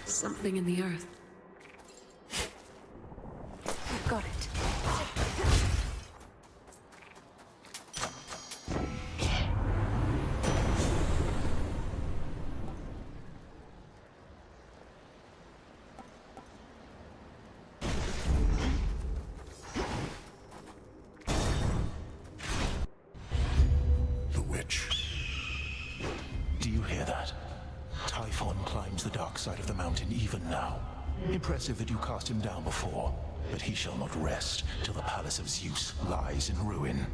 Something in the earth. Got it. The witch. Do you hear that? Typhon climbs the dark side of the mountain even now. Impressive that you cast him down before, but he shall not rest till the palace of Zeus lies in ruin.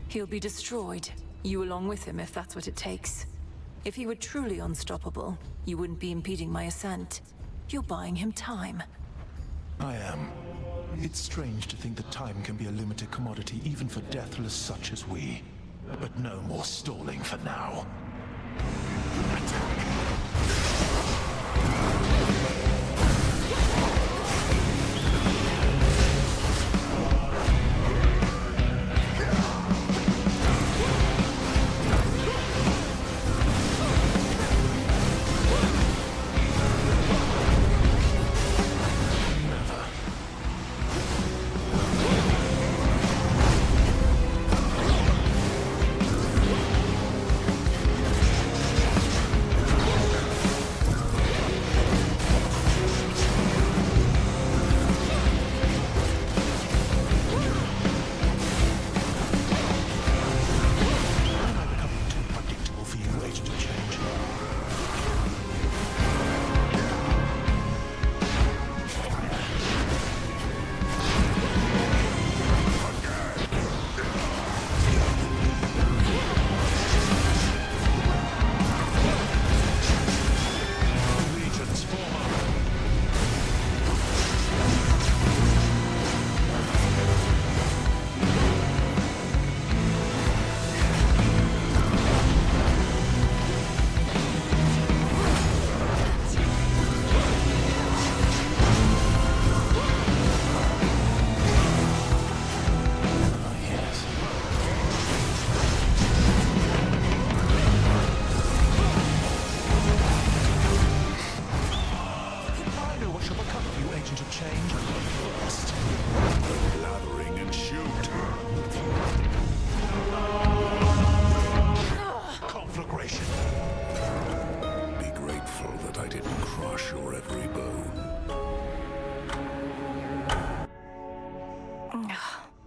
He'll be destroyed. You along with him, if that's what it takes. If he were truly unstoppable, you wouldn't be impeding my ascent. You're buying him time. I am. It's strange to think that time can be a limited commodity even for deathless such as we. But no more stalling for now.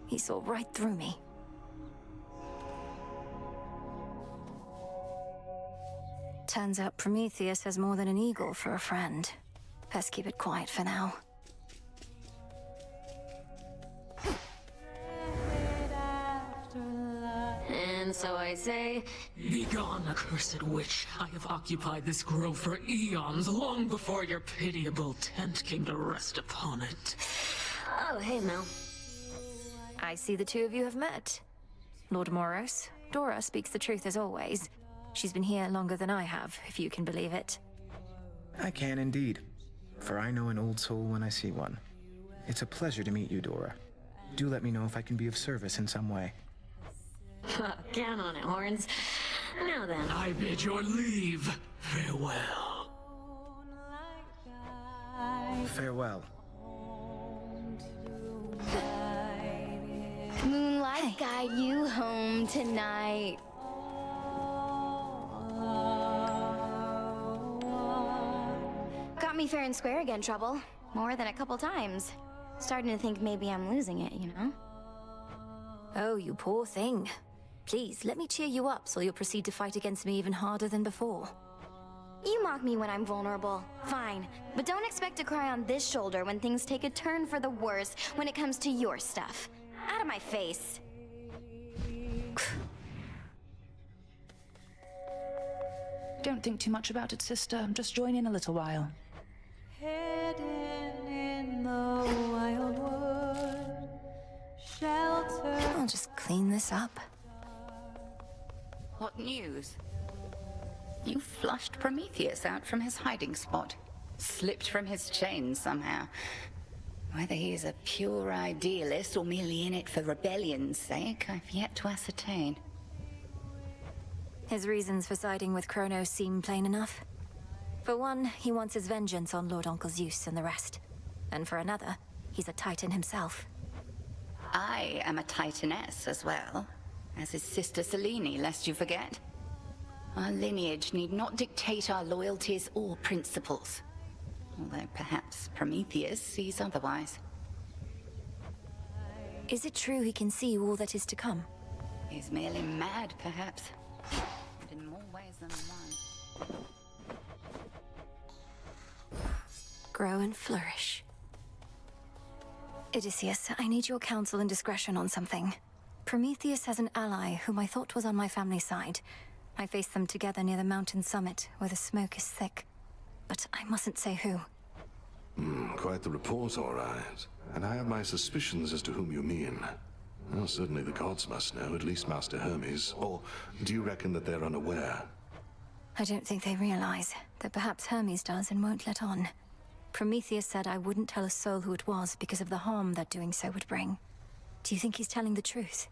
He saw right through me. Turns out Prometheus has more than an eagle for a friend. Best keep it quiet for now. And so I say, Begone, accursed witch. I have occupied this grove for eons, long before your pitiable tent came to rest upon it. oh, hey, Mel. I see the two of you have met. Lord Moros, Dora speaks the truth as always. She's been here longer than I have, if you can believe it. I can indeed, for I know an old soul when I see one. It's a pleasure to meet you, Dora. Do let me know if I can be of service in some way. Count on it, Horns. Now then. I bid your leave. Farewell. Farewell. Moonlight guide you home tonight. Got me fair and square again, Trouble. More than a couple times. Starting to think maybe I'm losing it, you know? Oh, you poor thing. Please, let me cheer you up so you'll proceed to fight against me even harder than before. You mock me when I'm vulnerable. Fine. But don't expect to cry on this shoulder when things take a turn for the worse when it comes to your stuff. Out of my face. Don't think too much about it, sister. Just join in a little while. Hidden in the wild wood, shelter. I'll just clean this up. What news? You flushed Prometheus out from his hiding spot. Slipped from his chains somehow. Whether he is a pure idealist or merely in it for rebellion's sake, I've yet to ascertain. His reasons for siding with Kronos seem plain enough. For one, he wants his vengeance on Lord Uncle Zeus and the rest. And for another, he's a Titan himself. I am a Titaness as well, as is Sister Selene, lest you forget. Our lineage need not dictate our loyalties or principles. Although perhaps Prometheus sees otherwise. Is it true he can see all that is to come? He's merely mad, perhaps. And in more ways than one. Grow and flourish. Odysseus, I need your counsel and discretion on something. Prometheus has an ally whom I thought was on my family side. I faced them together near the mountain summit, where the smoke is thick. But I mustn't say who. Quite the report, all right. And I have my suspicions as to whom you mean. Well, certainly the gods must know, at least Master Hermes. Or do you reckon that they're unaware? I don't think they realize that perhaps Hermes does and won't let on. Prometheus said I wouldn't tell a soul who it was because of the harm that doing so would bring. Do you think he's telling the truth?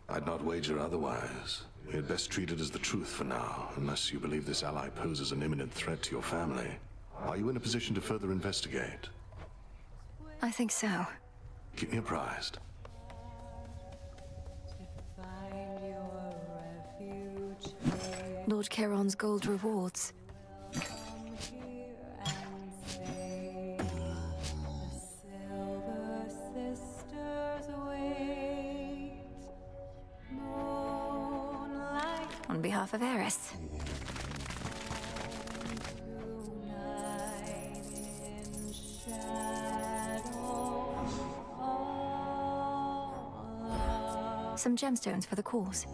I'd not wager otherwise. We had best treat it as the truth for now, unless you believe this ally poses an imminent threat to your family. Are you in a position to further investigate? I think so. Keep me apprised. Lord Charon's gold rewards. On behalf of Eris. Some gemstones for the cause.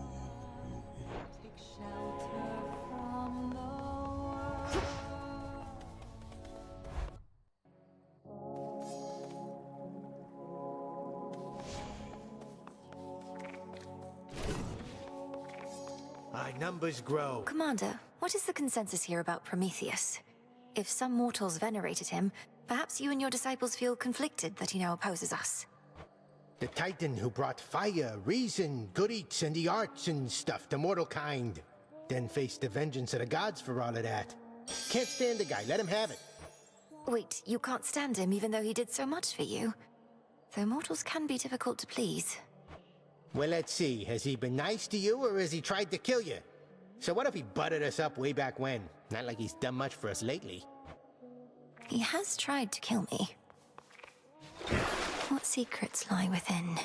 Our numbers grow. Commander, what is the consensus here about Prometheus? If some mortals venerated him, perhaps you and your disciples feel conflicted that he now opposes us. The Titan who brought fire, reason, good eats, and the arts and stuff to mortal kind. Then faced the vengeance of the gods for all of that. Can't stand the guy, let him have it. Wait, you can't stand him even though he did so much for you? Though mortals can be difficult to please. Well, let's see. Has he been nice to you, or has he tried to kill you? So what if he butted us up way back when? Not like he's done much for us lately. He has tried to kill me. What secrets lie within?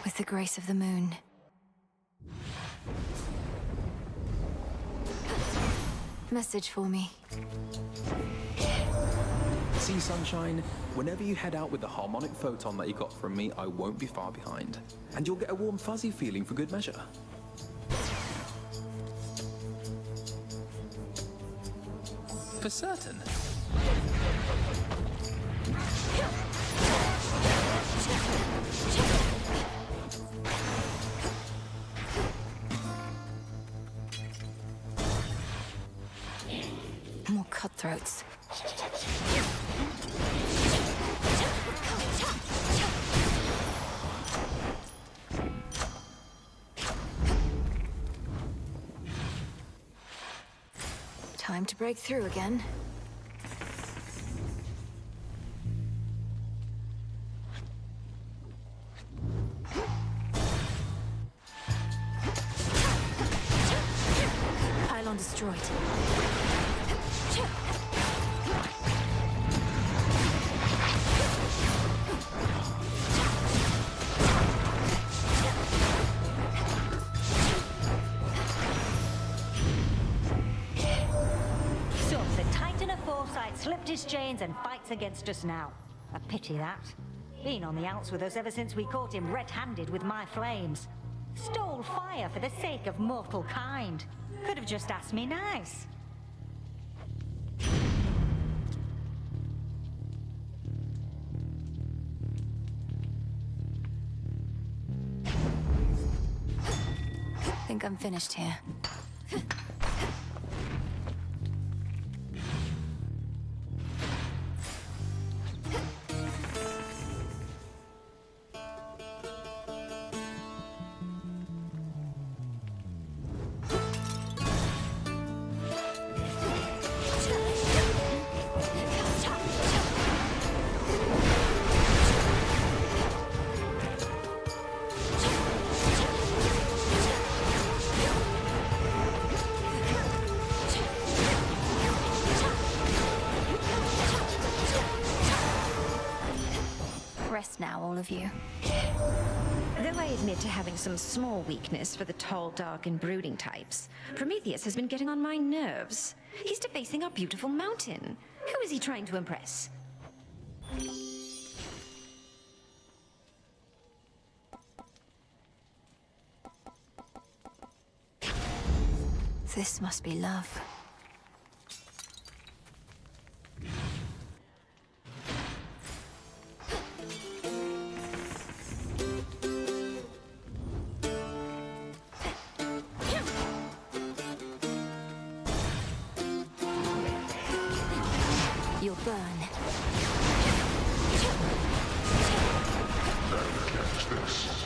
With the grace of the moon. Message for me. See, Sunshine? Whenever you head out with the harmonic photon that you got from me, I won't be far behind. And you'll get a warm, fuzzy feeling for good measure. For certain. More cutthroats. Time to break through again. Pylon destroyed. So, the Titan of Foresight slipped his chains and fights against us now. A pity that. Been on the outs with us ever since we caught him red-handed with my flames. Stole fire for the sake of mortal kind. Could have just asked me nice. Think I'm finished here. now, all of you. Though I admit to having some small weakness for the tall, dark, and brooding types, Prometheus has been getting on my nerves. He's defacing our beautiful mountain. Who is he trying to impress? This must be love. You'll burn. Catch this.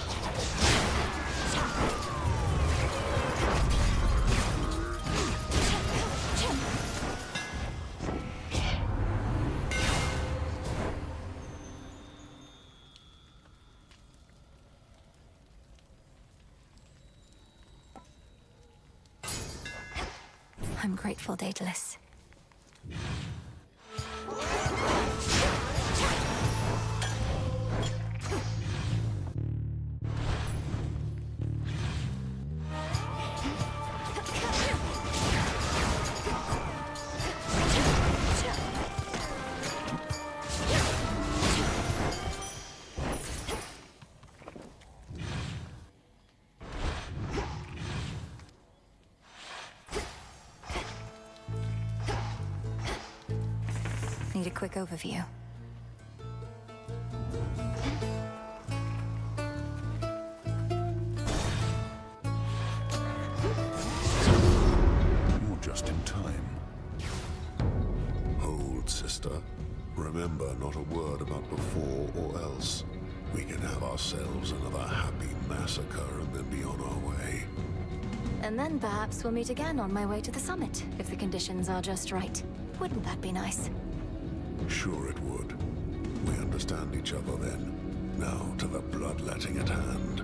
I'm grateful, Daedalus. Need a quick overview. You're just in time. Hold, sister. Remember, not a word about before or else. We can have ourselves another happy massacre and then be on our way. And then perhaps we'll meet again on my way to the summit, if the conditions are just right. Wouldn't that be nice? Sure it would. We understand each other then. Now to the bloodletting at hand.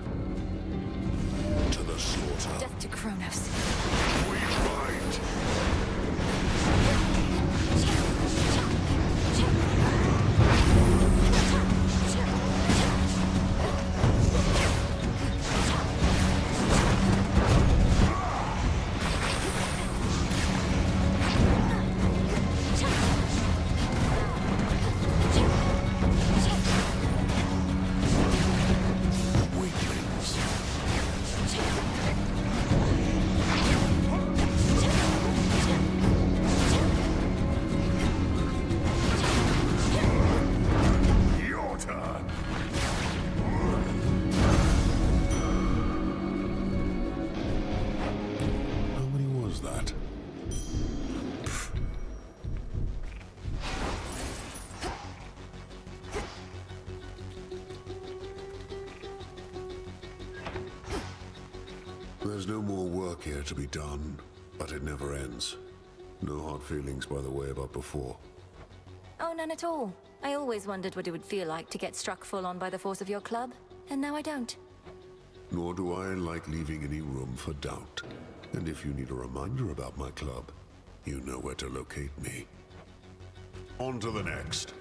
To the slaughter. Death to Kronos. We tried! There's no more work here to be done, but it never ends. No hard feelings, by the way, about before. Oh, none at all. I always wondered what it would feel like to get struck full on by the force of your club, and now I don't. Nor do I like leaving any room for doubt. And if you need a reminder about my club, you know where to locate me. On to the next.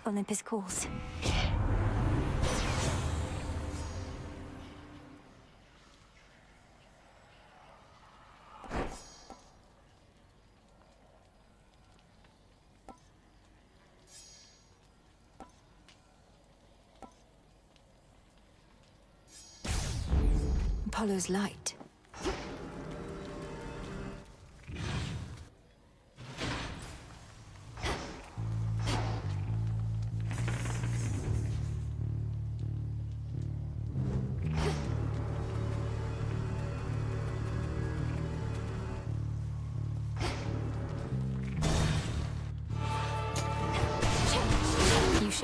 Olympus calls. Apollo's light.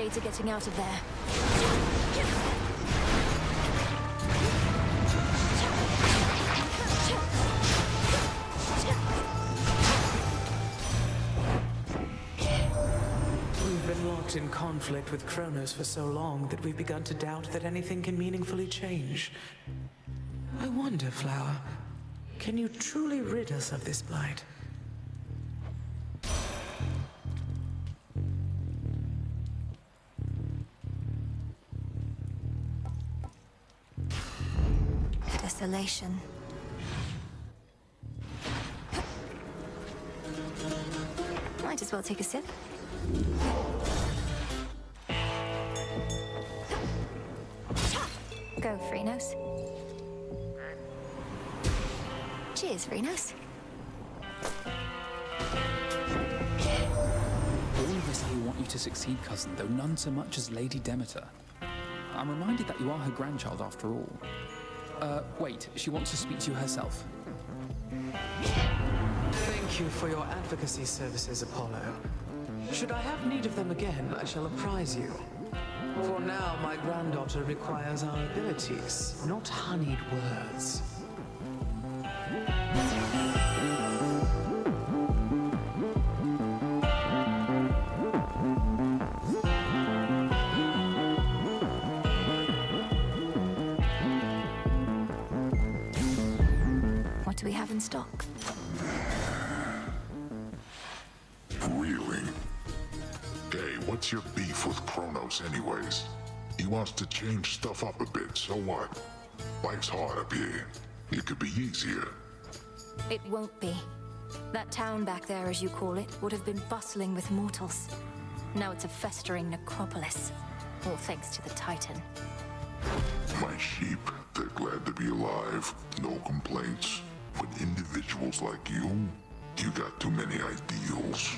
shades are getting out of there. We've been locked in conflict with Kronos for so long that we've begun to doubt that anything can meaningfully change. I wonder, Flower, can you truly rid us of this blight? Desolation. Might as well take a sip. Go, Freenos. Cheers, Freenos. All of us here want you to succeed, cousin, though none so much as Lady Demeter. I'm reminded that you are her grandchild after all. Wait, she wants to speak to you herself. Thank you for your advocacy services, Apollo. Should I have need of them again, I shall apprise you. For now, my granddaughter requires our abilities, not honeyed words. What do we have in stock? Really? Hey, what's your beef with Kronos anyways? He wants to change stuff up a bit, so what? Life's hard up here. It could be easier. It won't be. That town back there, as you call it, would have been bustling with mortals. Now it's a festering necropolis. All thanks to the Titan. My sheep, they're glad to be alive. No complaints. But individuals like you got too many ideals.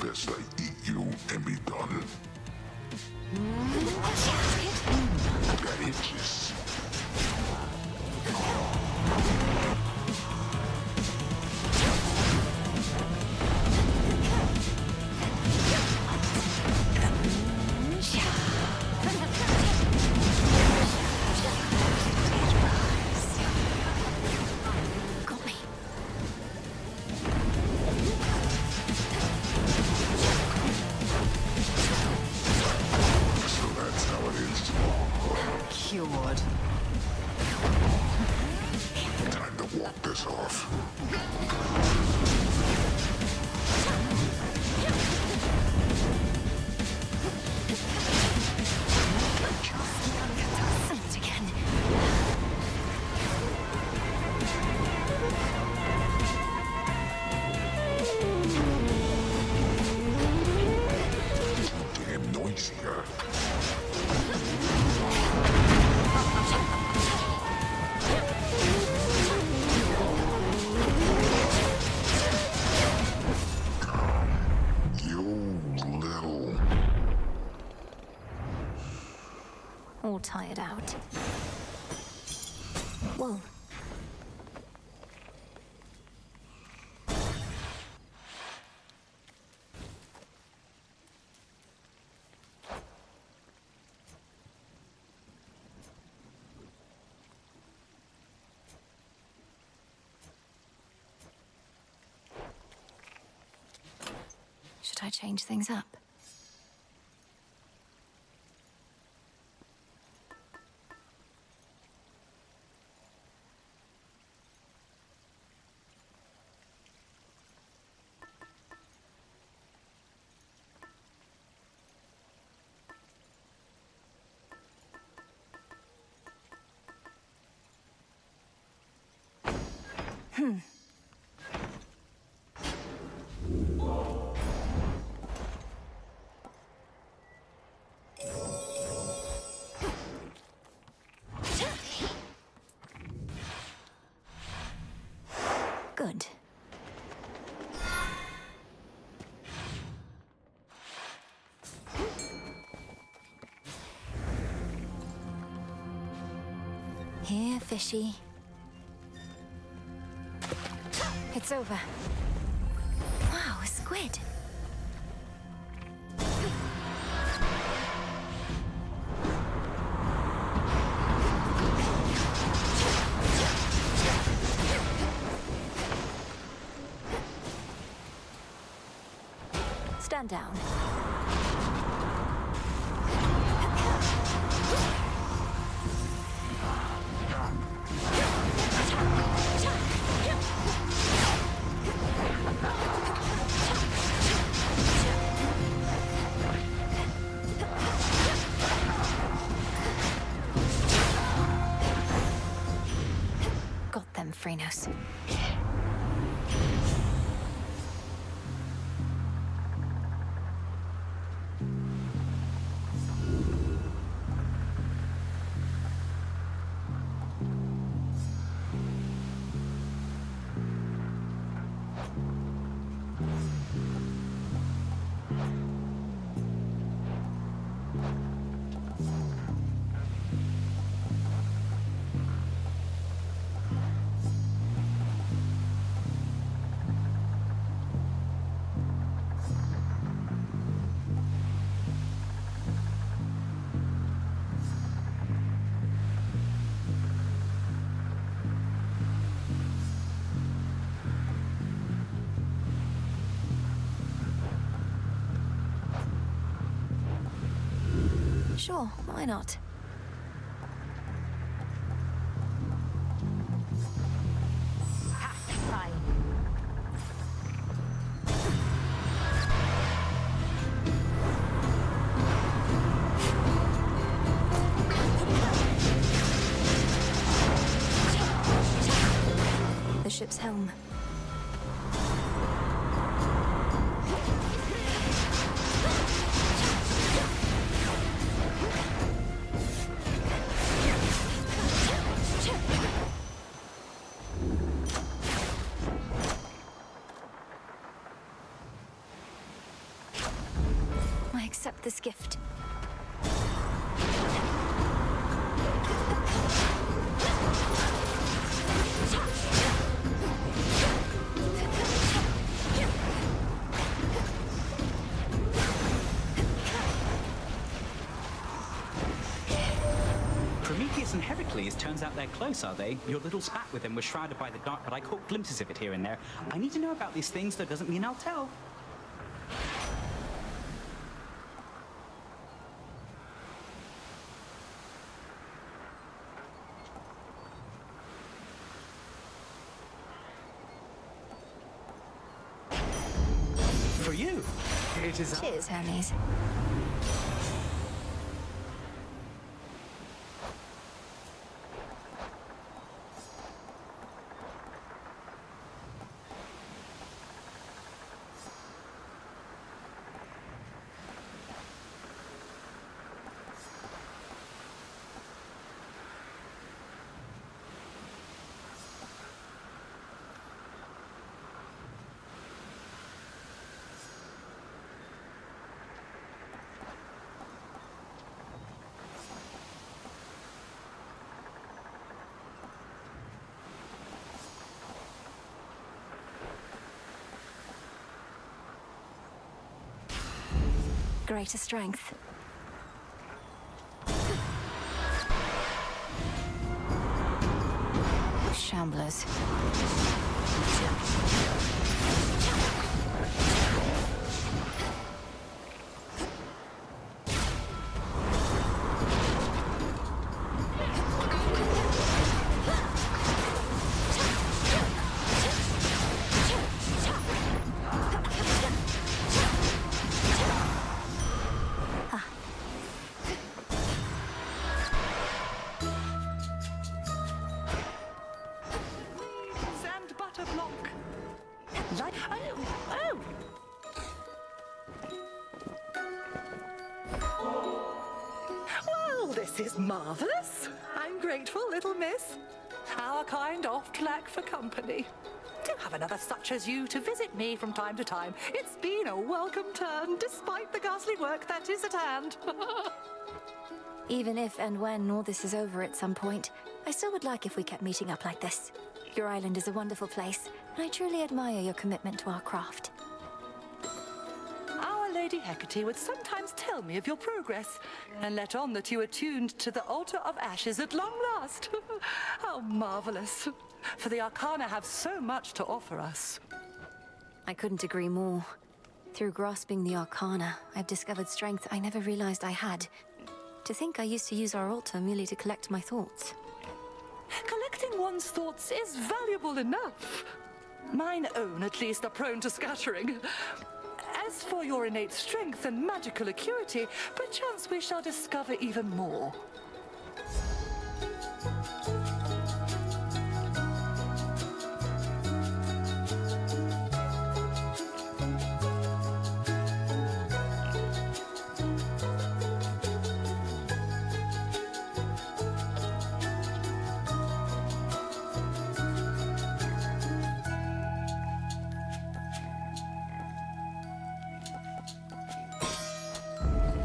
Best I eat you and be done. That itches. Got me. So that's how it is. Cured. Time to walk this off. Sent again. Damn noisy, huh? You little... All tired out. Whoa. Should I change things up? Good. Here, fishy. It's over. Wow, a squid. Stand down. Got them, Phrenos. Sure, why not? Fine. The ship's helm. I accept this gift. Prometheus and Heracles, turns out they're close, are they? Your little spat with them was shrouded by the dark, but I caught glimpses of it here and there. I need to know about these things, that doesn't mean I'll tell. For you. It is. Cheers, Hermes. Greater strength. Shamblers. Sand butter block. Like, Well, this is marvelous. I'm grateful, little miss. Our kind oft lack for company. To have another such as you to visit me from time to time, it's been a welcome turn, despite the ghastly work that is at hand. Even if and when all this is over at some point, I still would like if we kept meeting up like this. Your island is a wonderful place, and I truly admire your commitment to our craft. Our Lady Hecate would sometimes tell me of your progress, and let on that you are tuned to the altar of ashes at long last. How marvelous. For the Arcana have so much to offer us. I couldn't agree more. Through grasping the Arcana, I've discovered strength I never realized I had. To think I used to use our altar merely to collect my thoughts. Collecting one's thoughts is valuable enough. Mine own, at least, are prone to scattering. As for your innate strength and magical acuity, perchance we shall discover even more.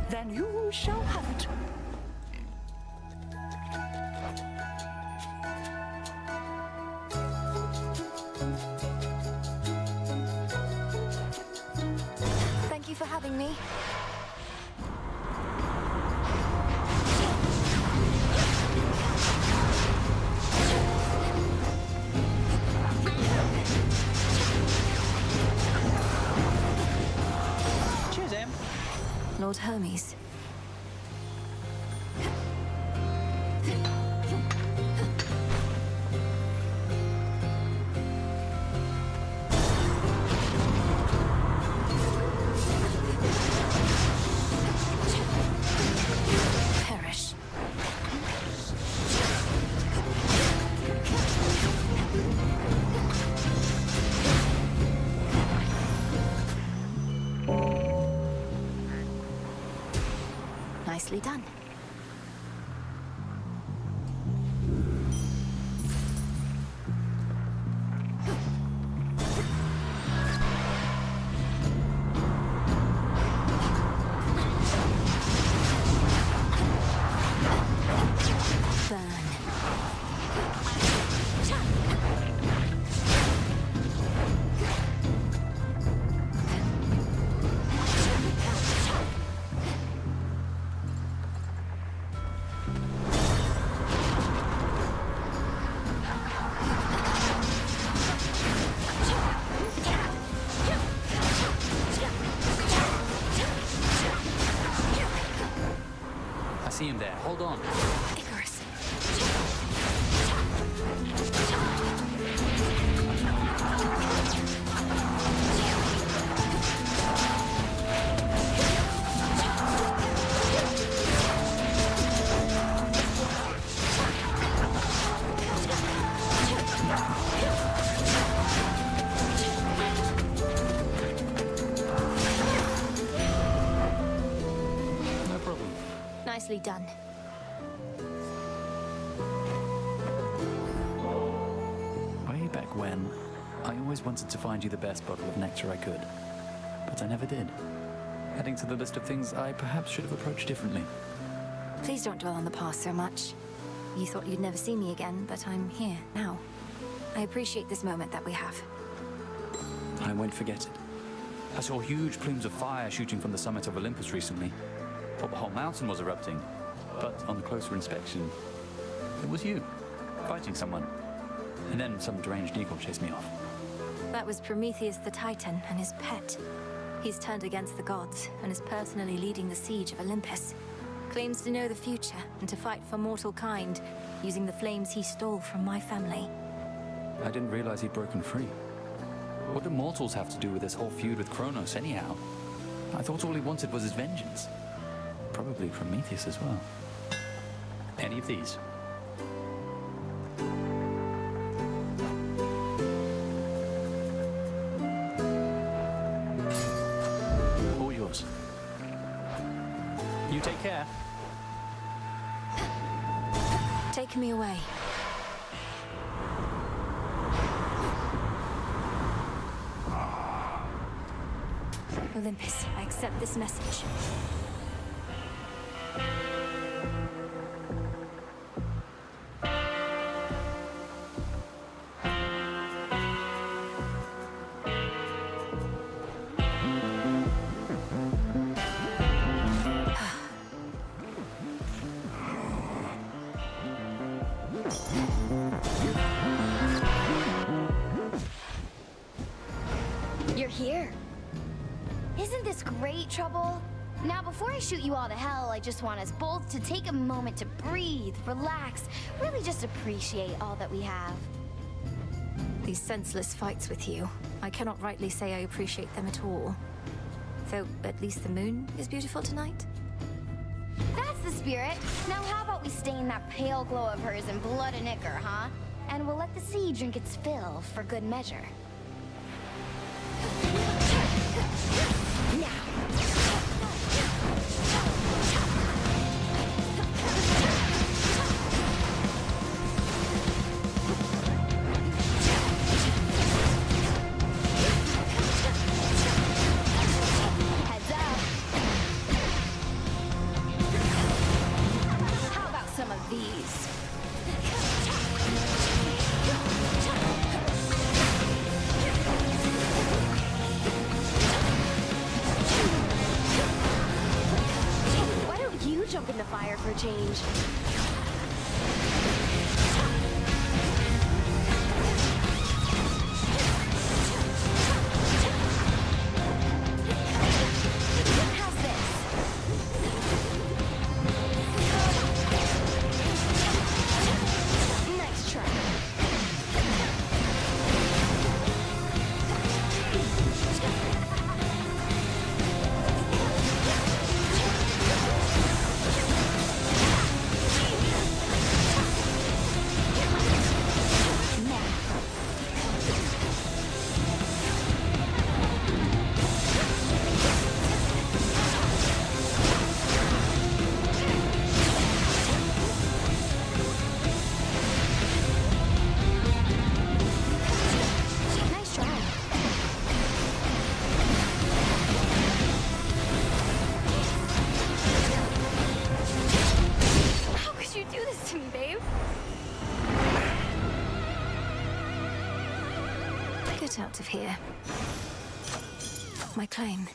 Then you shall have it. Thank you for having me. Cheers, Em. Lord Hermes. Perish. Nicely done. I see him there. Hold on. Icarus. No problem. Nicely done. Way back when, I always wanted to find you the best bottle of nectar I could. But I never did. Adding to the list of things I perhaps should have approached differently. Please don't dwell on the past so much. You thought you'd never see me again, but I'm here now. I appreciate this moment that we have. I won't forget it. I saw huge plumes of fire shooting from the summit of Olympus recently. Thought the whole mountain was erupting. But on closer inspection, it was you, fighting someone. And then some deranged eagle chased me off. That was Prometheus the Titan and his pet. He's turned against the gods and is personally leading the siege of Olympus. Claims to know the future and to fight for mortal kind, using the flames he stole from my family. I didn't realize he'd broken free. What do mortals have to do with this whole feud with Kronos anyhow? I thought all he wanted was his vengeance. Probably Prometheus as well. Any of these? All yours. You take care. Take me away. Olympus, I accept this message. You're here. Isn't this great, Trouble? Now, before I shoot you all to hell, I just want us both to take a moment to breathe, relax, really just appreciate all that we have. These senseless fights with you, I cannot rightly say I appreciate them at all. Though, at least the moon is beautiful tonight. That's the spirit. Now how about we stain that pale glow of hers in blood and ichor, huh? And we'll let the sea drink its fill for good measure. Now. Heads up. How about some of these? Why don't you jump in the fire for a change? How's this? Nice try. Nice try. How could you do this to me, babe? Get out of here. My claim.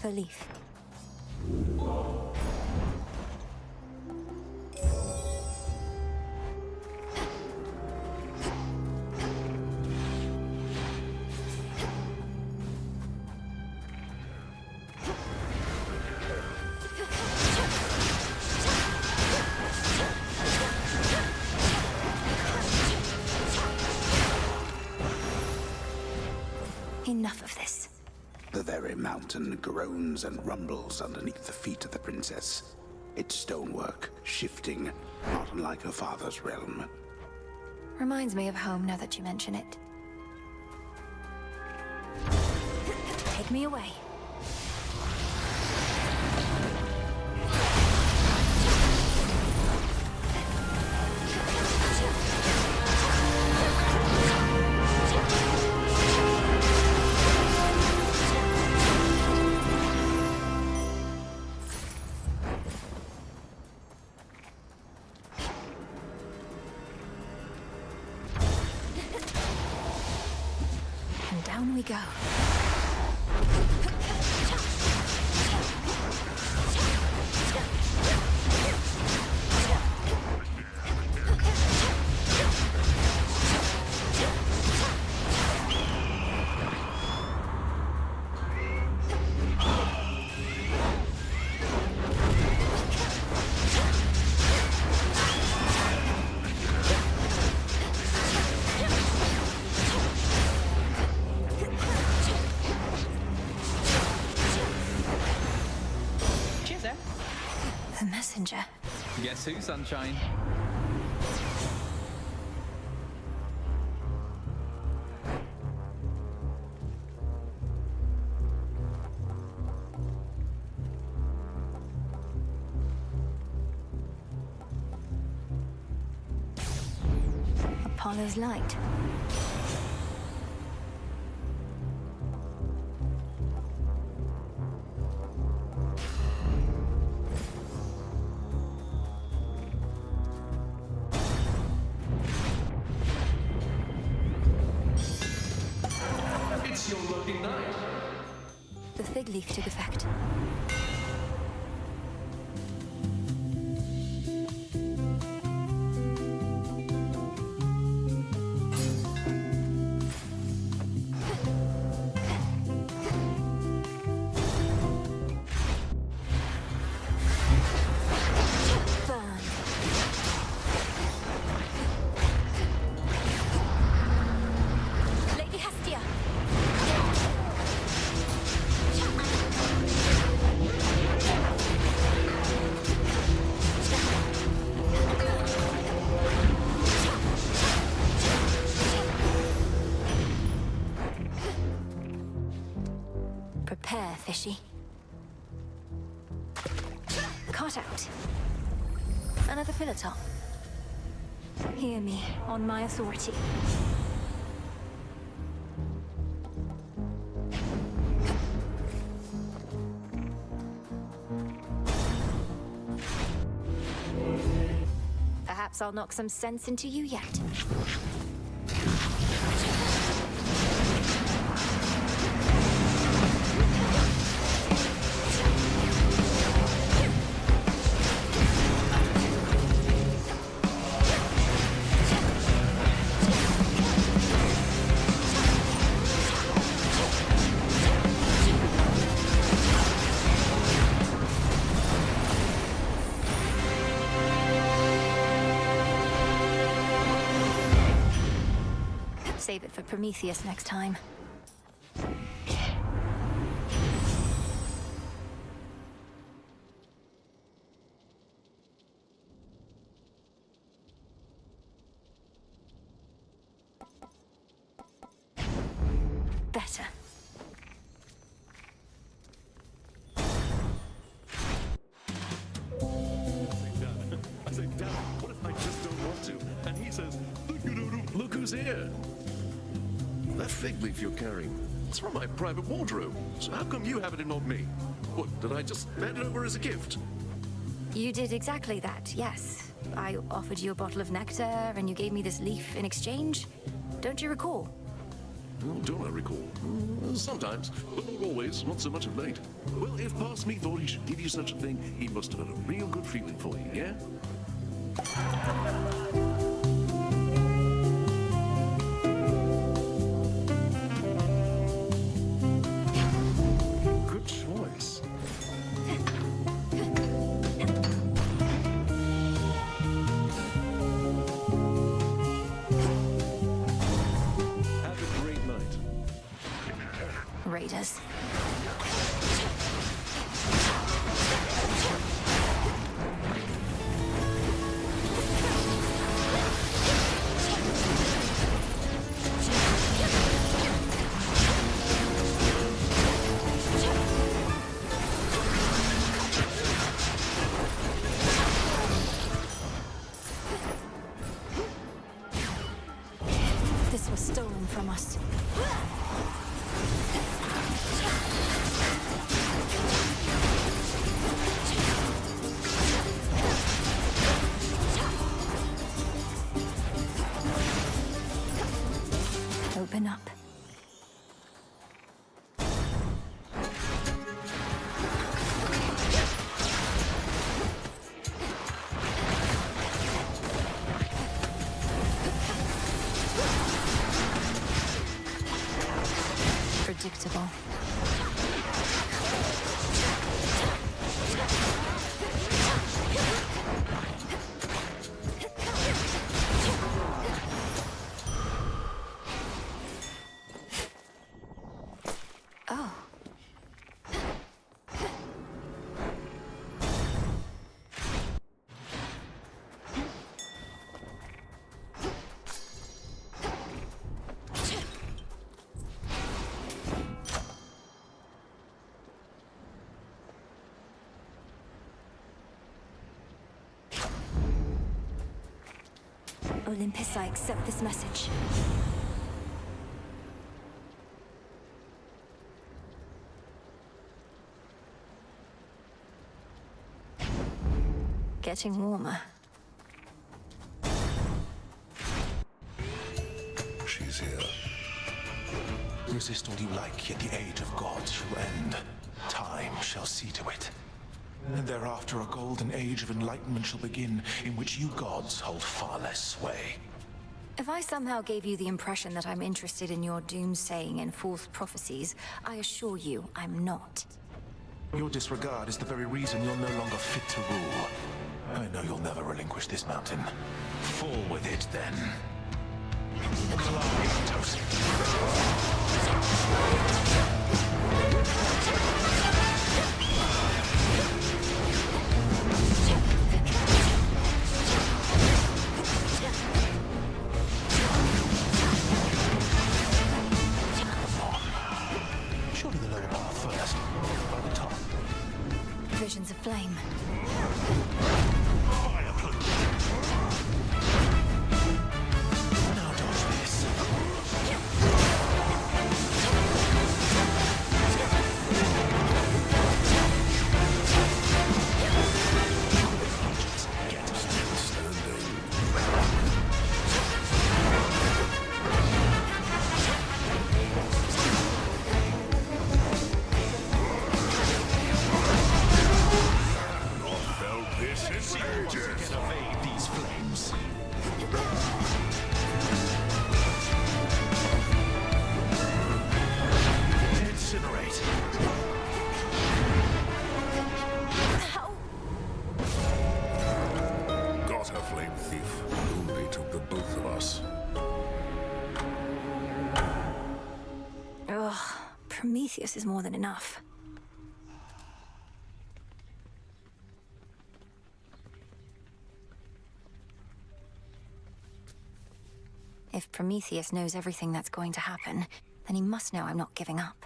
The leaf. Enough of this. The very mountain groans and rumbles underneath the feet of the princess. Its stonework shifting, not unlike her father's realm. Reminds me of home now that you mention it. Take me away. And down we go. A messenger. Guess who, sunshine? Apollo's light. It's your lucky night. The fig leaf took effect. Lady Hestia! Prepare, fishy. Caught out. Another philotop. Hear me, on my authority. Perhaps I'll knock some sense into you yet. Save it for Prometheus next time. Better. I say, Dad, what if I just don't want to? And he says, look who's here. That fig leaf you're carrying, it's from my private wardrobe. So how come you have it and not me? What, did I just hand it over as a gift? You did exactly that, yes. I offered you a bottle of nectar, and you gave me this leaf in exchange. Don't you recall? Oh, don't I recall? Sometimes, but not always, not so much of late. Well, if past me thought he should give you such a thing, he must have had a real good feeling for you, yeah? Good choice. Have a great night. Raiders. Olympus, I accept this message. Getting warmer. She's here. Resist all you like, yet the age of gods shall end. Time shall see to it. And thereafter a golden age of enlightenment shall begin, in which you gods hold far less sway. If I somehow gave you the impression that I'm interested in your doomsaying and false prophecies, I assure you I'm not. Your disregard is the very reason you're no longer fit to rule. I know you'll never relinquish this mountain. Fall with it, then. Surely the lower path first, by the top. Visions of flame. Now dodge this. Get still standing. Felt this in ages. Can evade these flames. Incinerate. Got her, flame thief. Only took the both of us. Ugh, Prometheus is more than enough. If Prometheus knows everything that's going to happen, then he must know I'm not giving up.